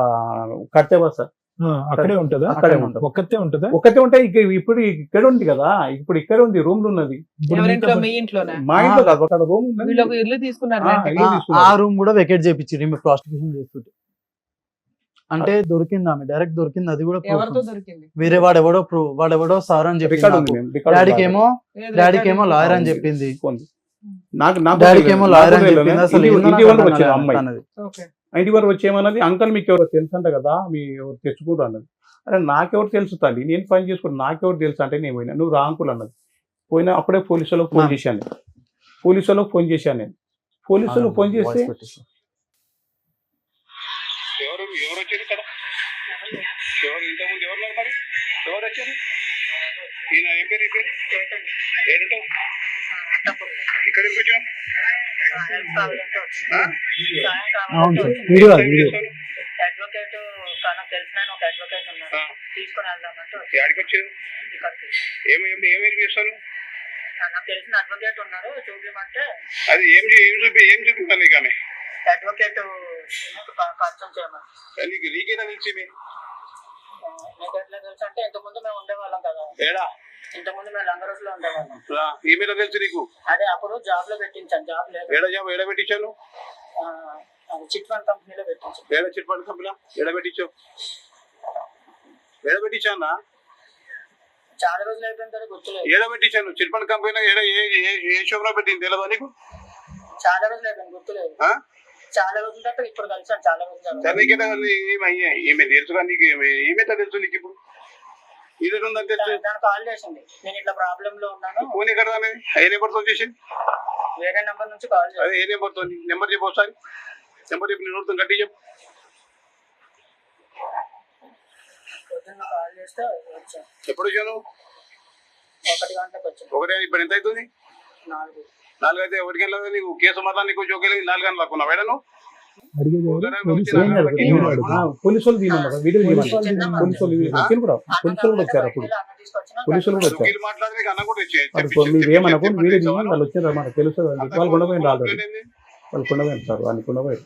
కట్టేవా సార్ అక్కడే ఉంటదా? అక్కడే ఉంటుంది ఒక్కతే ఉంటదా? ఒకటే ఉంటే ఇప్పుడు ఇక్కడ ఉంది కదా ఇప్పుడు ఇక్కడ ఉంది రూమ్ లో ఉన్నది ఇప్పుడు ఎవరింట్లో మీతో మీ ఇంట్లోనే మా ఇంట్లో కాదు అక్కడ రూమ్ వీళ్ళు ఒక ఇల్లు తీసుకున్నారు ఆ, rent కి. ఇల్లు తీసుకున్నారు. ఆ రూమ్ కూడా వెకేట్ చేయించి మేము ప్రాస్టిట్యూషన్ చేస్తుంటే అంటే దొరికింది ఆమె డైరెక్ట్ దొరికింది అది కూడా proof ఎవరితో ఉంది. దొరికింది వేరే వాడెవడో సార్ అని రికార్డ్ ఉంది చెప్పింది మేము, రికార్డ్ డాడీకి ఏమో ఏది డాడీకి ఏమో record లాయర్ ఉంది. అని చెప్పింది ఉంది. నాకు నాకు డాడీకి ఏమో తెలియదు. లాయర్ నాకు అని తెలియదు. చెప్పింది అసలు ఇంటి- ఏందో ఇంటి నాకు వరకు అర్థం వచ్చింది కాలేదు అమ్మాయి అన్నది. Okay. ఇంటి వరకు వచ్చేమన్నది అంకల్ మీకు ఎవరో తెలుసు అంట కదా మీ ఎవరు తెచ్చుకుంటారు అన్నది అరే నాకెవరు తెలుసు తల్లి నేను పని చేసుకుని నాకెవరు తెలుసు అంటే నేను పోయినా నువ్వు రా అంకుల్ అన్నది పోయినా అప్పుడే పోలీసు వాళ్ళకి ఫోన్ మ్యామ్. చేశాను పోలీసు వాళ్ళకి ఫోన్ చేశాను నేను పోలీసు వాళ్ళకి ఫోన్ చేస్తే వాయిస్ పెట్టేసి. ఎవరు ఎవరు వచ్చారు ఇక్కడ ఎవరు ఇంతకుముందు ఎవరు ఉన్నారు మరి ఎవరు వచ్చారు ఈయన ఏం పేరు ఈ పేరు ఏంటంటావు ఇక్కడ ఎందుకు వచ్చావు అవును సార్ వీడియో అది వీడియో అడ్వకేట్ నాకు తెలిసిన ఆయన ఒక అడ్వకేట్ ఉన్నారు తీసుకొని వెళ్దామంటే వచ్చాను. ఎక్కడికి వచ్చారు ఇక్కడికి. ఏమేమి చేస్తాను నాకు తెలిసిన అడ్వకేట్ ఉన్నారు చూపించమంటే అది ఏం చూపిస్తాను నీకు ఆమె అడ్వకేట్ పరిచయం చేయమని నీకేనా తెలిసి మీకు ఎట్లా తెలుసు అంటే ఇంతకుముందు మేము ఉండేవాళ్ళం కదా ఏడా ఇంతకుముందు మేము లంగరోస్ లో ఉండేవాళ్ళం ఈ మీద తెలుసు నీకు అదే అప్పుడు జాబ్ లో పెట్టించాను జాబ్ లేదు ఏడ పెట్టించాను చిట్ ఫండ్ కంపెనీలో పెట్టించాను ఏడ చిట్పండి కంపెనీ ఏడ పెట్టించావు ఏడ పెట్టించానా చాలా రోజులు అయిపోయిన తర్వాత గుర్తులేదు ఏడ పెట్టించాను చిట్పండి కంపెనీ ఏడ ఏ షోప్లో పెట్టింది తెలియదా నీకు చాలా రోజులు అయిపోయింది గుర్తులేదు ఆ? చాలా రోజుల తర్వాత ఇప్పుడు కలిసాను చాలా రోజులు తర్వాత. సరే నీకేనా ఈమె తెలుసుగా నీకు ఈమెతో తెలుసు నీకు ఇప్పుడు ఇది ఉందని తెలుసు దానికి కాల్ చేసింది నేను ఇట్లా ప్రాబ్లమ్ లో ఉన్నాను ఫోన్ ఎక్కడ ఏ నెంబర్తో చేసి వేరే నెంబర్ నుంచి కాల్ చేసి అదే ఏ నెంబర్తో నెంబర్ చెప్పు ఒకసారి నెంబర్ చెప్పి నేను గట్టి చెప్పు పొద్దున్న కాల్ చేస్తే వచ్చాను ఎప్పుడు వచ్చాను 1 గంటలకు వచ్చాను ఒకటే ఇప్పుడు ఎంత అవుతుంది 4 4 అయితే 1 గంటల నీకు కేసు మాత్రం నీకు జోకేలి 4 గంటలు లాక్కున్నావు వేడను అడిగేది ఎవరు? పోలీసు ఏం వాళ్ళు. అడగదు, ఏం అడగదు. పోలీసు వాళ్ళు తీయమన్నారు వీడియో తీయమన్నారు పోలీసు వాళ్ళు వచ్చారు కూడా పోలీసు వాళ్ళు కూడా వచ్చారు అప్పుడు పోలీసు వాళ్ళు కూడా వచ్చారు వీళ్ళు మాట్లాడి నీకు అన్న కూడా వాళ్ళు మీరేమనకు వీడియో తీయమని వాళ్ళు వచ్చారు మనకు తెలుసు వాళ్ళు కొండపోయింది ఆల్రెడీ వాళ్ళు కొండపోయింది సార్ వాళ్ళు కొండపోయారు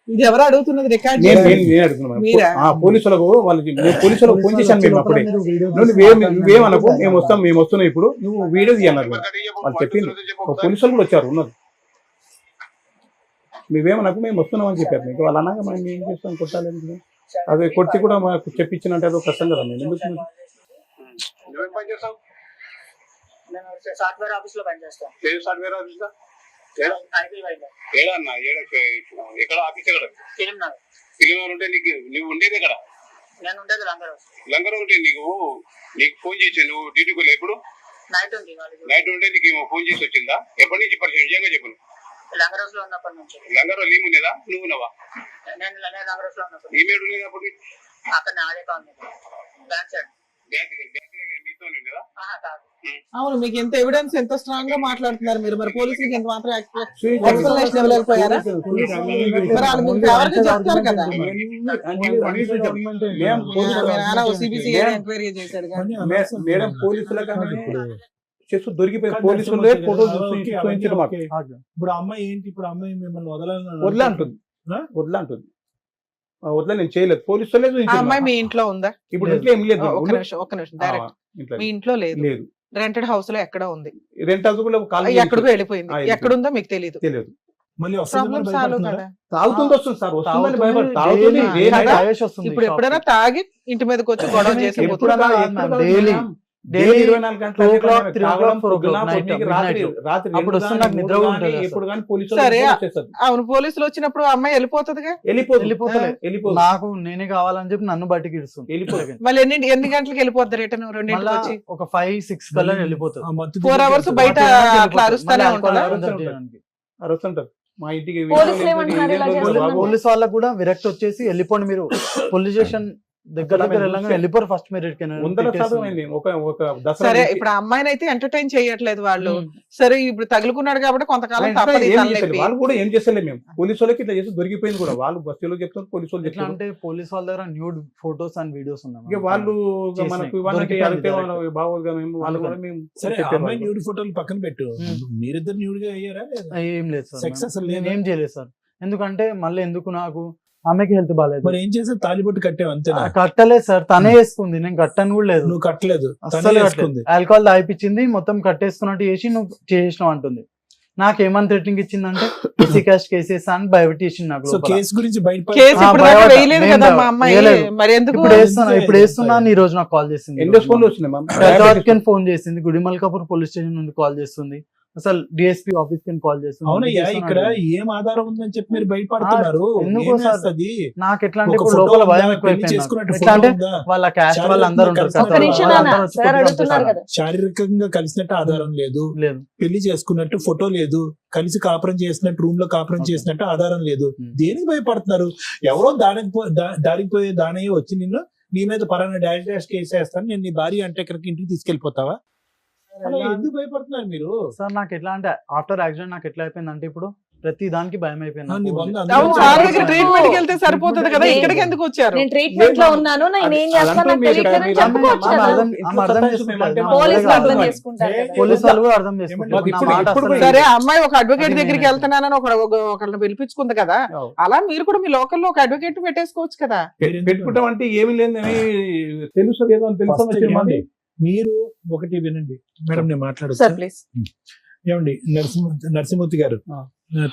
ఇది ఎవరు అడుగుతున్నది రికార్డ్ నేను అడుగుతున్నాను మీరా? పోలీసులకు వాళ్ళకి నేను పోలీసులకు ఫోన్ చేశాను మేము అప్పుడే నువ్వేమనకు మేము వస్తున్నాం ఇప్పుడు నువ్వు వీడియో తీయన్నారు వాళ్ళు చెప్పింది పోలీసు వాళ్ళు కూడా వచ్చారు ఉన్నారు నువ్వేమనకు మేము వస్తున్నాం అని చెప్పారు మీకు వాళ్ళు అన్నాక మనం ఏం చేస్తాం కొట్టాలని అది కొట్టి కూడా మాకు చెప్పించినంటే అదో కష్టం కదా మేము ఎందుకు నువ్వేం పని చేస్తావు నేను సాఫ్ట్వేర్ ఆఫీస్ లో పనిచేస్తాను ఏ సాఫ్ట్వేర్ ఆఫీస్ ఐపీవైలో ఏడా అన్న ఎక్కడ ఆఫీస్ ఎక్కడ ఫిలిం నగర్ పిల్లలు ఉంటే నీకు నువ్వు ఉండేది ఎక్కడ నేను ఉండేది లంగరోస్ లంగర్ ఉంటే నీకు ఫోన్ చేసి నువ్వు డ్యూటీకి వెళ్ళి ఎప్పుడు నైట్ ఉంది వాళ్ళకి నైట్ ఉంటే నీకు ఫోన్ చేసి వచ్చిందా ఎప్పటి నుంచి పరిచయం నిజంగా చెప్పను లంగరోస్ లో ఉన్నప్పటి నుంచి లంగర్ లీమ్ ఉండేదా నువ్వు ఉన్నావా నేను లంగరోస్ లో ఉన్నప్పుడు ఈమెయిల్ ఉండేది అప్పుడు అక్కడ అదే కాలనీ బ్యాక్ సైడ్ మీతో ఉండేదా కాదు అవును మీకు ఎంత ఎవిడెన్స్ ఎంత స్ట్రాంగ్ గా మాట్లాడుతున్నారు మీరు మరి పోలీసులకి ఎంత మాత్రం ఎక్స్ప్లెనేషన్ ఇవ్వలేకపోయారా మరి వాళ్ళు మీకు ఎవరికి చెప్తారు కదా సిబిసి ఎంక్వైరీ చేశారు కానీ మేడం పోలీసులకు చేస్తూ దొరికిపోయి పోలీసులే ఫోటో చూపించారు మాకు ఇప్పుడు అమ్మాయి ఏంటి ఇప్పుడు అమ్మాయి మిమ్మల్ని వదలాలని వదిలే అంటుంది వదిలే అంటుంది వద్ద నేను చేయలేదు, పోలీసు వాళ్ళే ఆ చూపించారు. అమ్మాయి మీ ఇంట్లో ఉందా? ఇప్పుడు ఇంట్లో ఏం లేదు, ఒక్క నిమిషం డైరెక్ట్ ఇంట్లో మీ ఇంట్లో లేదు, లేదు. రెంటెడ్ హౌస్ లో ఎక్కడ ఉంది, రెంట్ హౌస్ కూడా కాల్ ఎక్కడికో వెళ్ళిపోయింది, ఎక్కడుందో మీకు తెలియదు. తెలియదు. మళ్ళీ ప్రాబ్లం సాల్వ్ కదా. తాగుతుంది వస్తుంది సార్, వస్తుందని తాగుతుంది, భయపడి తాగుతుంది. daily day night తాగేసి వస్తుంది ఇప్పుడు ఎప్పుడైనా తాగి ఇంటి మీదకి వచ్చి గొడవ చేసి ఎప్పుడు పోతుందా? కాదు, ఎప్పుడు కాదు daily. మేడం. daily 24 గంటలు 2 o'clock, 3 o'clock, తాగడం, 4 o'clock, పొద్దున, night, పొద్దున్నకి midnight. రాత్రి అప్పుడు వస్తుంది, నాకు నిద్ర కూడా ఉంటుంది అసలు. ఎప్పుడు కానీ పోలీసు సరే. వచ్చేస్తారు. అవును, పోలీసులు వచ్చినప్పుడు ఆ అమ్మాయి వెళ్ళిపోతుందిగా. వెళ్ళిపోతుంది. నాకు నేనే కావాలని చెప్పి నన్ను బయటికి ఇడుస్తుంది. వెళ్ళిపోతుంది. మళ్ళీ ఎన్ని గంటలకు వెళ్ళిపోద్ది రిటర్న్? రెండింటికి మళ్ళా వచ్చి ఒక 5-6 కల్లా వెళ్ళిపోతుంది. 4 hours బయట అట్లా అరుస్తానే ఉంటారా? అరుస్తుంటారు మా ఇంటికి. పోలీసులు ఏమంటున్నారు ఇలా చేస్తున్నారు? పోలీస్ వాళ్ళకు కూడా విరక్తి వచ్చేసి వెళ్ళిపోండి మీరు పోలీస్ స్టేషన్ దగ్గర వెళ్ళగా వెళ్ళిపోరు ఫస్ట్ మీరు ఒక దసరా సరే, ఇప్పుడు ఆ అమ్మాయిని అయితే ఎంటర్టైన్ చేయట్లేదు వాళ్ళు. సరే, ఇప్పుడు తగులుకున్నాడు కాబట్టి కొంతకాలం తప్పదు ఈ తలనొప్పి. వాళ్ళు కూడా ఏం చేస్తలే మేము, పోలీసు వాళ్ళకి ఇట్లా చేసి దొరికిపోయింది కూడా. వాళ్ళు బస్సులో చెప్తారు, పోలీసు వాళ్ళు ఎట్లా చెప్తారు. అంటే పోలీస్ వాళ్ళ దగ్గర న్యూడ్ ఫోటోస్ అండ్ వీడియోస్ ఉన్నాయి. ఇక వాళ్ళు చేసినాయి. మనకు ఇవ్వాలంటే దొరికిపోయింది అడిగితే direct. వాళ్ళు బాగోదుగా మేము, వాళ్ళు కూడా మేము సరే, చెప్పేవాళ్ళం. అమ్మాయి న్యూడ్ ఫోటోలు పక్కన పెట్టు, మీరిద్దరు న్యూడ్ గా అయ్యారా లేదా? ఏం లేదు సార్, Sex అసలు లేదా? నేను ఏం చేయలేదు సార్. ఎందుకంటే మళ్ళీ ఎందుకు, నాకు ఆమెకి హెల్త్ బాగాలేదు. మరి ఏం చేసా, తాలిబొట్టు కట్టావు అంతేనా? కట్టలేదు సార్, తనే వేసుకుంది, నేను కట్టను కూడా లేదు. నువ్వు కట్టలేదు, అస్సలు కట్టలేదు. ఆల్కహాల్ తాగిపించింది, మొత్తం కట్టేసుకున్నట్టు చేసి నువ్వు చేసినావు అంటుంది. నాకేమని థ్రెటనింగ్ ఇచ్చిందంటే ఎస్సీ కాస్ట్ కేసెస్ అని భయపెట్టేసింది నాకు. సో లోపల. కేసు గురించి బయట కేసు ఇప్పుడు దాకా భయపడ్డా. వేయలేదు నేను కదా మా అమ్మాయి, వేయలేదు. మరి ఎందుకు? ఇప్పుడు వేస్తున్నాను. ఈ రోజు నాకు కాల్ చేసింది, ఎన్ని ఫోన్లు వచ్చినాయి మ్యామ్? ఫోన్ చేసింది, గుడిమల్కాపూర్ పోలీస్ స్టేషన్ నుండి కాల్ చేస్తుంది, అసలు డిఎస్పీ ఆఫీస్ కి కాల్ చేస్తుంది. అవునయ్యా, ఇక్కడ ఏం ఆధారం ఉందని చెప్పి మీరు భయపడుతున్నారు? ఎందుకు ఏం సార్? చేస్తది? నాకు ఎట్లా అంటే ఒక ఇప్పుడు ఫోటో లోపల ఉందా? భయం పెళ్లి ఎక్కువైపోయింది. చేసుకున్నట్టు ఎట్లా అంటే ఫోటో ఉందా? వాళ్ళ క్యాస్ట్ వాళ్ళు అందరూ ఉంటారు కదా, ఒక్క నిమిషం నాన్న, వాళ్ళందరూ వచ్చి సార్ కొట్టుకుంటారు. అడుగుతున్నారు కదా. శారీరకంగా కలిసినట్టు ఆధారం లేదు, లేదు. పెళ్లి చేసుకున్నట్టు ఫోటో లేదు, కలిసి కాపురం చేసినట్టు, రూమ్ లో కాపురం చేసినట్టు ఆధారం లేదు. దేనికి భయపడుతున్నారు? ఎవరో దారిపోయే దానయ్య వచ్చి నిన్ను నీ మీద పరాన్న డాష్ కేసు వేస్తాను, నేను నీ భార్య అంటే ఇక్కడికి ఇంటికి తీసుకెళ్లిపోతావా? అలా ఎందుకు భయపడుతున్నారు మీరు? సార్ నాకు ఎట్లా అంటే ఆఫ్టర్ యాక్సిడెంట్ నాకు ఎట్లా అయిపోయింది అంటే ఇప్పుడు ప్రతి దానికి భయం అయిపోయింది నీ నాకు. బంధు అవును, అందరూ వాళ్ళ దగ్గర ట్రీట్మెంట్ కి వెళ్తే సరిపోతుంది కదా, ఇక్కడికి ఎందుకు వచ్చారు? నేను ట్రీట్మెంట్ లో ఉన్నాను, నేను ఏం చేస్తాను నాకు తెలియట్లేదని చెప్పుకోవచ్చు కదా. పోలీసులు అర్థం చేసుకుంటారు కదా. పోలీసు వాళ్ళు కూడా అర్థం చేసుకుంటారు. మాకు ఇప్పుడు- నా మాట ఇప్పుడు అసలు సరే, అమ్మాయి ఒక అడ్వకేట్ దగ్గరికి వెళ్తున్నానని ఒకళ్ళని పిలిపించుకుంది కదా, అలా మీరు కూడా మీ లోకల్లో ఒక అడ్వకేట్ పెట్టేసుకోవచ్చు కదా. పెట్టుకుంటాం అంటే ఏమి లేదని తెలుసు ఏదో అని First తెలుసు. ఏమండి, మీరు ఒకటి వినండి మేడం, నేను సార్ మాట్లాడచ్చు. ప్లీజ్. ఏమండి, నరసింహమూర్తి గారు,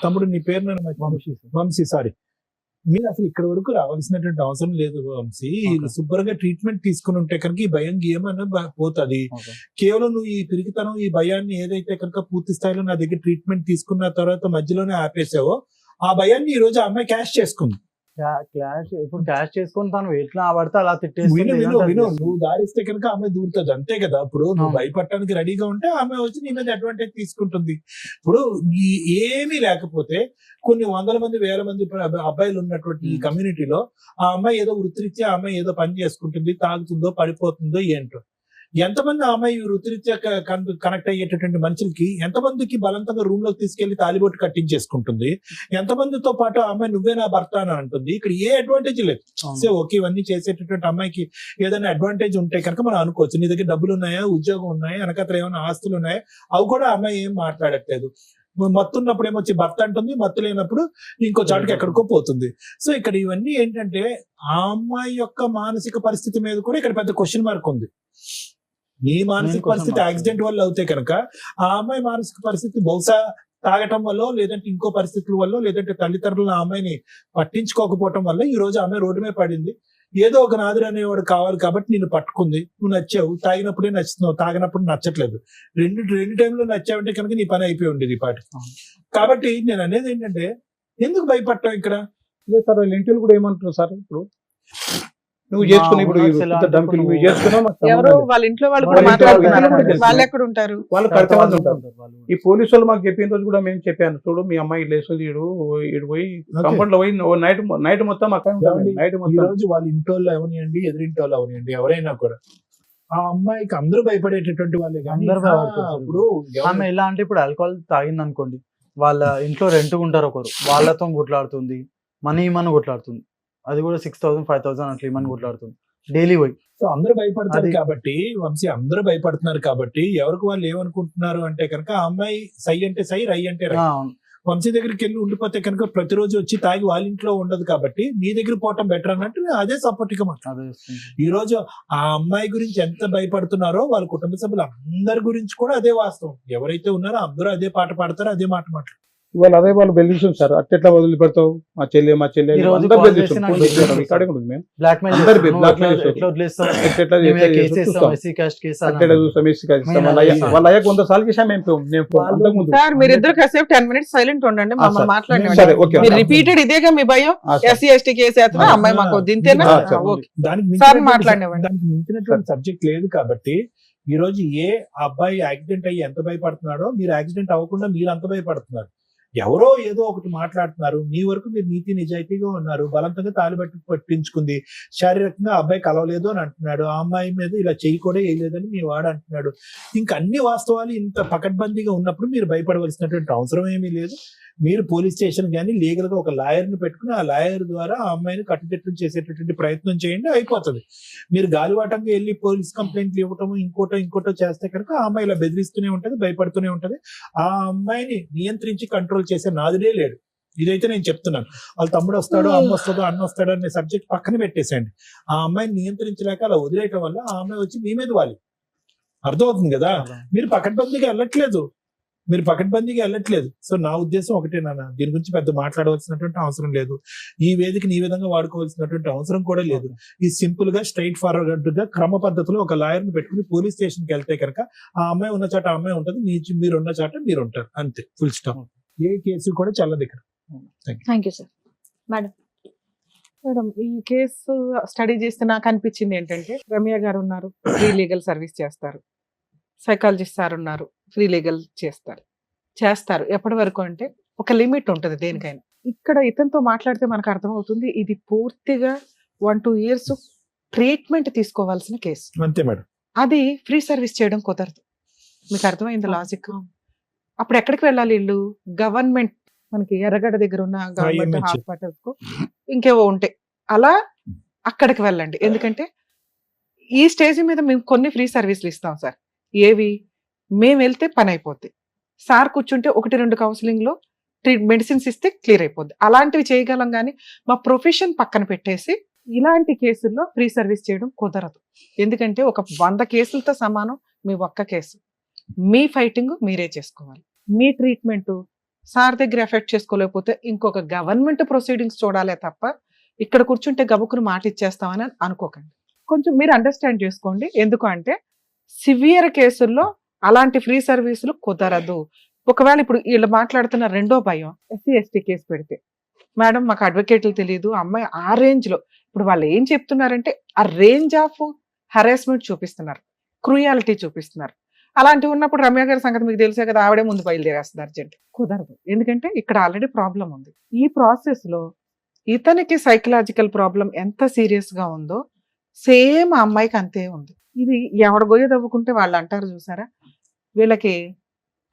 తమ్ముడు నీ పేరు వంశీ, సారీ. మీరు అసలు ఇక్కడ వరకు రావాల్సినటువంటి అవసరం లేదు వంశీ. శుభ్రంగా ట్రీట్మెంట్ తీసుకుని ఉంటే కనుక ఈ భయం ఏమన్నా పోతుంది. Okay. కేవలం నువ్వు ఈ పిరికితనం, ఈ భయాన్ని ఏదైతే కనుక పూర్తి స్థాయిలో నా దగ్గర ట్రీట్మెంట్ తీసుకున్న తర్వాత మధ్యలోనే ఆపేసావో, ఆ భయాన్ని ఈ రోజు ఆ అమ్మాయి క్యాష్ చేసుకుంది. క్లాష్ ఇప్పుడు క్యాష్ చేసుకొని తను ఎట్లా పడితే అలా విను తిట్టేస్తుంది. విను నువ్వు దారిస్తే కనుక ఆమె దూరుతుంది, అంతే కదా. ఇప్పుడు నువ్వు భయపడటానికి రెడీగా ఉంటే ఆమె వచ్చి నీ మీద అడ్వాంటేజ్ తీసుకుంటుంది. ఇప్పుడు ఏమీ లేకపోతే కొన్ని వందల మంది, వేల మంది అబ్బాయిలు ఉన్నటువంటి ఈ కమ్యూనిటీలో ఆ అమ్మాయి ఏదో వృత్తిరీత్యా ఆ అమ్మాయి ఏదో పని చేసుకుంటుంది, తాగుతుందో పడిపోతుందో ఏంటో. ఎంతమంది ఆ అమ్మాయి వృత్తిరీత్యా కనెక్ట్ అయ్యేటటువంటి మనుషులకి ఎంతమందికి బలవంతంగా రూమ్ లోకి తీసుకెళ్లి తాలిబొట్టు కట్టించేసుకుంటుంది, ఎంతమందితో పాటు ఆ అమ్మాయి నువ్వే నా భర్త అని అంటుంది. ఇక్కడ ఏ అడ్వాంటేజ్ లేదు. సో ఓకే, ఇవన్నీ చేసేటటువంటి అమ్మాయికి ఏదైనా అడ్వాంటేజ్ ఉంటే కనుక మనం అనుకోవచ్చు. నీ దగ్గర డబ్బులు ఉన్నాయా, ఉద్యోగం ఉన్నాయా, వెనకత్ర ఏమైనా ఆస్తులు ఉన్నాయా, అవి కూడా ఆ అమ్మాయి ఏం మాట్లాడట్లేదు. మత్తున్నప్పుడు ఏమొచ్చి భర్త అంటుంది, మత్తు లేనప్పుడు ఇంకో చాటుకి ఎక్కడికో పోతుంది. సో ఇక్కడ ఇవన్నీ ఏంటంటే ఆ అమ్మాయి యొక్క మానసిక పరిస్థితి మీద కూడా ఇక్కడ పెద్ద క్వశ్చన్ మార్క్ ఉంది. నీ మానసిక పరిస్థితి యాక్సిడెంట్ వల్ల అవుతే కనుక ఆ అమ్మాయి మానసిక పరిస్థితి బహుశా తాగటం వల్ల, లేదంటే ఇంకో పరిస్థితుల వల్ల, లేదంటే తల్లిదండ్రులు ఆ అమ్మాయిని పట్టించుకోకపోవటం వల్ల ఈ రోజు ఆమె రోడ్డు మీద పడింది. ఏదో ఒక నాదురు అనేవాడు కావాలి కాబట్టి నిన్ను పట్టుకుంది. నువ్వు నచ్చావు, తాగినప్పుడే నచ్చుతున్నావు, తాగినప్పుడు నచ్చట్లేదు. రెండు టైంలో నచ్చావంటే కనుక నీ పని అయిపోయి ఉండేది ఈ పాటి. కాబట్టి నేను అనేది ఏంటంటే, ఎందుకు భయపడటం ఇక్కడ? లేదు సార్, వాళ్ళ ఇంటిలో కూడా ఏమంటారు సార్, ఇప్పుడు నువ్వు చేసుకుని ఇప్పుడు ధమ్కిలు నువ్వు చేసుకున్నావు, ఎవరు వాళ్ళ ఇంట్లో వాళ్ళు కూడా వాళ్ళ ఇంట్లో మాట్లాడుతున్నారు, వాళ్ళు కూడా వాళ్ళు ఎక్కడ ఉంటారు? వాళ్ళు కడితే వాళ్ళు ఉంటారు. ఈ పోలీసు వాళ్ళు మాకు చెప్పిన రోజు కూడా మేము చెప్పాను, చూడు మీ అమ్మాయి లేస్తుంది, ఈడు పోయి కంపౌండ్ లో పోయి నైట్ మొత్తం అక్కడ నైట్ ఈ మొత్తం. రోజు వాళ్ళ ఇంటి వాళ్ళు అవనియండి, ఎదురింటి వాళ్ళు అవనియండి, ఎవరైనా కూడా ఆ అమ్మాయికి అందరూ భయపడేటటువంటి వాళ్ళే. కానీ అందరూ భయపడతారు. ఇప్పుడు ఆమె ఎలా అంటే ఇప్పుడు ఆల్కహాల్ తాగింది అనుకోండి, వాళ్ళ ఇంట్లో రెంట్ ఉంటారు ఒకరు, వాళ్ళతో కొట్లాడుతుంది, మనీ కొట్లాడుతుంది. అది కూడా 6,000 5,000 అట్లా ఇమ్మని కొట్లాడుతుంది డైలీ పోయి. సో అందరూ భయపడతారు అది- కాబట్టి వంశీ, అందరూ భయపడుతున్నారు కాబట్టి ఎవరికి వాళ్ళు ఏమనుకుంటున్నారు అంటే కనుక ఆ అమ్మాయి సై అంటే సై, రై అంటే రై. వంశీ దగ్గరికి వెళ్ళి ఉండిపోతే కనుక ప్రతిరోజు వచ్చి తాగి వాళ్ళ ఇంట్లో ఉండదు కాబట్టి నీ దగ్గర పోవటం బెటర్ అన్నట్టు నేను అదే సపోర్ట్ గా మాట్లాడు. ఈ రోజు ఆ అమ్మాయి గురించి ఎంత భయపడుతున్నారో వాళ్ళ కుటుంబ సభ్యులు అందరి గురించి కూడా అదే వాస్తవం. ఎవరైతే ఉన్నారో అందరూ అదే పాట పాడతారో అదే మాట మాట్లాడతారు. ఇవాళ అదే వాళ్ళు బెదిరిస్తాం సార్, అట్లా వదిలిపెడతావు మా చెల్లి ఈ రోజు అందరు call బెదిరిస్తాం. చేసి నాకు ఫోన్ చేసి రికార్డింగ్ ఉంటుంది మేము. బ్లాక్మెయిల్ అందరు చేస్తారు. blackmail నువ్వు చేస్తారు. ఎట్లా వదిలేస్తావు? ఎట్లా మేము చేస్తే కేసు వేస్తాం, చూస్తాం. ఎస్సీ కాస్ట్ కేసు అని అట్లా చూస్తాం, వేసి కాదు ఇస్తాం. వాళ్ళ అయ్యాక 100 సార్లు చేసాం మేము అంతకుముందు. సార్ మీరిద్దరు కాసేపు 10 minutes సైలెంట్ ఉండండి, మమ్మల్ని సరే, మాట్లాడండి. ఓకే. మీరు రిపీటెడ్ ఇదేగా మీ భయం, ఎస్సీ ఎస్టీ కేసు వేస్తున్నా అమ్మాయి మాకు దింతేనా? సరే. ఓకే దానికి సార్ మించినటువంటి- మాట్లాడినవ్వండి. దానికి మించినటువంటి సబ్జెక్ట్ లేదు కాబట్టి ఈ రోజు ఏ అబ్బాయి యాక్సిడెంట్ అయ్యి ఎంత భయపడుతున్నాడో మీరు యాక్సిడెంట్ అవ్వకుండా మీరు అంత భయపడుతున్నారు. ఎవరో ఏదో ఒకటి మాట్లాడుతున్నారు, మీ వరకు మీరు నీతి నిజాయితీగా ఉన్నారు, బలవంతంగా తాలిబట్టి పట్టించుకుంది, శారీరకంగా అబ్బాయి కలవలేదు అని అంటున్నాడు, ఆ అమ్మాయి మీద ఇలా చెయ్యి కూడా వేయలేదని మీ వాడు అంటున్నాడు. ఇంకా అన్ని వాస్తవాలు ఇంత పకడ్బందీగా ఉన్నప్పుడు మీరు భయపడవలసినటువంటి అవసరం ఏమీ లేదు. మీరు పోలీస్ స్టేషన్ కానీ లీగల్ గా ఒక లాయర్ని పెట్టుకుని ఆ లాయర్ ద్వారా ఆ అమ్మాయిని కట్టుదిట్టం చేసేటటువంటి ప్రయత్నం చేయండి, అయిపోతుంది. మీరు గాలివాటంగా వెళ్ళి పోలీస్ కంప్లైంట్లు ఇవ్వటము ఇంకోటో చేస్తే కనుక ఆ అమ్మాయి ఇలా బెదిరిస్తూనే ఉంటది, భయపడుతూనే ఉంటది. ఆ అమ్మాయిని నియంత్రించి కంట్రోల్ చేసే నాదుడే లేడు. ఇదైతే నేను చెప్తున్నాను. వాళ్ళ తమ్ముడు వస్తాడు, అమ్మ వస్తుందో, అన్న వస్తాడో అనే సబ్జెక్ట్ పక్కన పెట్టేసేయండి. ఆ అమ్మాయిని నియంత్రించలేక అలా వదిలేయటం వల్ల ఆ అమ్మాయి వచ్చి మీ మీద వాలి. అర్థమవుతుంది కదా? మీరు పకడ్బందీగా వెళ్ళట్లేదు. సో నా ఉద్దేశం ఒకటే నాన్న, దీని గురించి పెద్ద మాట్లాడవలసినటువంటి అవసరం లేదు. ఈ వేదికని ఈ విధంగా వాడుకోవాల్సినటువంటి అవసరం కూడా లేదు. ఈ సింపుల్ గా స్ట్రైట్ ఫార్వర్డ్ గా క్రమ పద్ధతిలో ఒక లాయర్ ని పెట్టుకుని పోలీస్ స్టేషన్ కి వెళ్తే కనుక ఆ అమ్మాయి ఉన్న చాట అమ్మాయి ఉంటుంది, మీరు ఉన్న చాట మీరు ఉంటారు, అంతే, ఫుల్ స్టాప్. ఏ కేసు కూడా చల్లదు ఇక్కడ. Thank you sir. మేడం, ఈ కేసు స్టడీ చేస్తే నాకు అనిపించింది ఏంటంటే, రమ్య గారు ఉన్నారు, ఫ్రీ లీగల్ సర్వీస్ చేస్తారు, సైకాలజిస్ట్ సార్ ఉన్నారు, ఫ్రీ లీగల్ చేస్తారు. ఎప్పటి వరకు అంటే ఒక లిమిట్ ఉంటుంది దేనికైనా. ఇక్కడ ఇతనితో మాట్లాడితే మనకు అర్థమవుతుంది ఇది పూర్తిగా 1-2 years ట్రీట్మెంట్ తీసుకోవాల్సిన కేసు. అంతే మేడం. అది ఫ్రీ సర్వీస్ చేయడం కుదరదు. మీకు అర్థమైంది లాజిక్? అప్పుడు ఎక్కడికి వెళ్ళాలి వీళ్ళు? గవర్నమెంట్, మనకి ఎర్రగడ్డ దగ్గర ఉన్న గవర్నమెంట్ IMH. హాస్పిటల్స్ కు ఇంకేవో ఉంటాయి, అలా అక్కడికి వెళ్ళండి. ఎందుకంటే ఈ స్టేజ్ మీద మేము కొన్ని ఫ్రీ సర్వీసులు ఇస్తాం సార్. ఏవి? మేము వెళ్తే పని అయిపోద్ది, సార్ కూర్చుంటే 1-2 కౌన్సిలింగ్ లో మెడిసిన్స్ ఇస్తే క్లియర్ అయిపోద్ది. అలాంటివి చేయగలం, కానీ మా ప్రొఫెషన్ పక్కన పెట్టేసి ఇలాంటి కేసుల్లో ఫ్రీ సర్వీస్ చేయడం కుదరదు. ఎందుకంటే ఒక 100 కేసులతో సమానం మీ ఒక్క కేసు. మీ ఫైటింగ్ మీరే చేసుకోవాలి. మీ ట్రీట్మెంట్ సార్ దగ్గర ఎఫెక్ట్ చేసుకోలేకపోతే ఇంకొక గవర్నమెంట్ ప్రొసీడింగ్స్ చూడాలే తప్ప ఇక్కడ కూర్చుంటే గబుకుని మాట ఇచ్చేస్తామని అనుకోకండి. కొంచెం మీరు అండర్స్టాండ్ చేసుకోండి. ఎందుకు అంటే సివియర్ కేసుల్లో అలాంటి ఫ్రీ సర్వీసులు కుదరదు. ఒకవేళ ఇప్పుడు వీళ్ళు మాట్లాడుతున్న రెండో భయం, ఎస్సీ ఎస్టీ కేసు పెడితే మేడం మాకు అడ్వకేట్లు తెలియదు, అమ్మాయి ఆ రేంజ్ లో, ఇప్పుడు వాళ్ళు ఏం చెప్తున్నారంటే ఆ రేంజ్ ఆఫ్ హరాస్మెంట్ చూపిస్తున్నారు, క్రూయాలిటీ చూపిస్తున్నారు. అలాంటివి ఉన్నప్పుడు రమ్య గారి సంగతి మీకు తెలిసే కదా, ఆవిడే ముందు బయలుదేరేస్తుంది అర్జెంట్. కుదరదు, ఎందుకంటే ఇక్కడ ఆల్రెడీ ప్రాబ్లం ఉంది. ఈ ప్రాసెస్ లో ఇతనికి సైకలాజికల్ ప్రాబ్లం ఎంత సీరియస్ గా ఉందో సేమ్ ఆ అమ్మాయికి అంతే ఉంది. ఇది ఎవడ గొయ్య తవ్వుకుంటే వాళ్ళు అంటారు చూసారా, వీళ్ళకి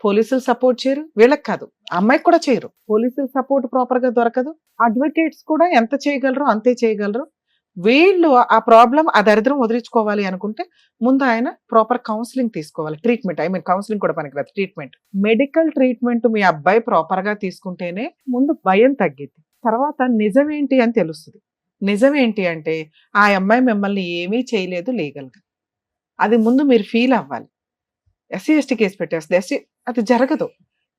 పోలీసులు సపోర్ట్ చేయరు, వీళ్ళకి కాదు అమ్మాయికి కూడా చేయరు. పోలీసులు సపోర్ట్ ప్రాపర్ గా దొరకదు, అడ్వకేట్స్ కూడా ఎంత చేయగలరు అంతే చేయగలరు. వీళ్ళు ఆ ప్రాబ్లం, ఆ దరిద్రం వదిలించుకోవాలి అనుకుంటే ముందు ఆయన ప్రాపర్ కౌన్సిలింగ్ తీసుకోవాలి. ట్రీట్మెంట్, కౌన్సిలింగ్ కూడా పనికిరాదు, ట్రీట్మెంట్, మెడికల్ ట్రీట్మెంట్ మీ అబ్బాయి ప్రాపర్ గా తీసుకుంటేనే ముందు భయం తగ్గిద్ది. తర్వాత నిజమేంటి అని తెలుస్తుంది. నిజమేంటి అంటే ఆ అమ్మాయి మిమ్మల్ని ఏమీ చేయలేదు లీగల్ గా, అది ముందు మీరు ఫీల్ అవ్వాలి. ఎస్సీ ఎస్టీ కేసు పెట్టేస్తుంది, అది జరగదు.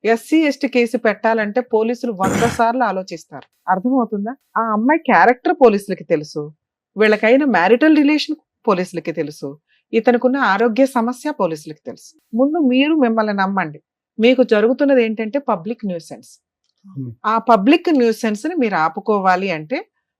ఎస్సీ ఎస్టీ కేసు పెట్టాలంటే పోలీసులు 100 సార్లు ఆలోచిస్తారు. అర్థమవుతుందా? ఆ అమ్మాయి క్యారెక్టర్ పోలీసులకి తెలుసు, వీళ్ళకైన మ్యారిటల్ రిలేషన్ పోలీసులకి తెలుసు, ఇతనుకున్న ఆరోగ్య సమస్య పోలీసులకి తెలుసు. ముందు మీరు మిమ్మల్ని నమ్మండి. మీకు జరుగుతున్నది ఏంటంటే పబ్లిక్ న్యూసెన్స్. ఆ పబ్లిక్ న్యూసెన్స్ ని మీరు ఆపుకోవాలి అంటే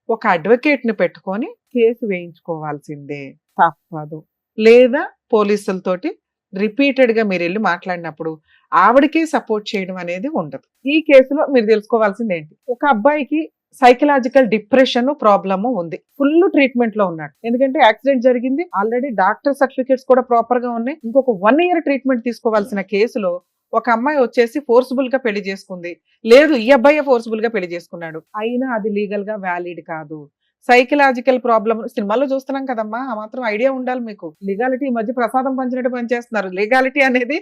ఒక అడ్వకేట్ ని పెట్టుకొని కేసు వేయించుకోవాల్సిందే, తప్పదు. లేదా పోలీసులతోటి రిపీటెడ్ గా మీరు వెళ్ళి మాట్లాడినప్పుడు ఆవిడకే సపోర్ట్ చేయడం అనేది ఉండదు. ఈ కేసులో మీరు తెలుసుకోవాల్సింది ఏంటి, ఒక అబ్బాయికి సైకలాజికల్ డిప్రెషన్ ప్రాబ్లము ఉంది, ఫుల్ ట్రీట్మెంట్ లో ఉన్నాడు. ఎందుకంటే యాక్సిడెంట్ జరిగింది, ఆల్రెడీ డాక్టర్ సర్టిఫికేట్స్ కూడా ప్రాపర్ గా ఉన్నాయి. ఇంకొక 1 year ట్రీట్మెంట్ తీసుకోవాల్సిన కేసులో ఒక అమ్మాయి వచ్చేసి ఫోర్స్ఫుల్ గా పెళ్లి చేసుకుంది, లేదు ఈ అబ్బాయి ఫోర్స్ఫుల్ గా పెళ్లి చేసుకున్నాడు, అయినా అది లీగల్ గా వ్యాలిడ్ కాదు. సైకలాజికల్ ప్రాబ్లమ్ సినిమాల్లో చూస్తున్నాం కదమ్మా, ఆ మాత్రం ఐడియా ఉండాలి మీకు. లీగాలిటీ ఈ మధ్య ప్రసాదం పంచినట్టు పనిచేస్తున్నారు. లీగాలిటీ అనేది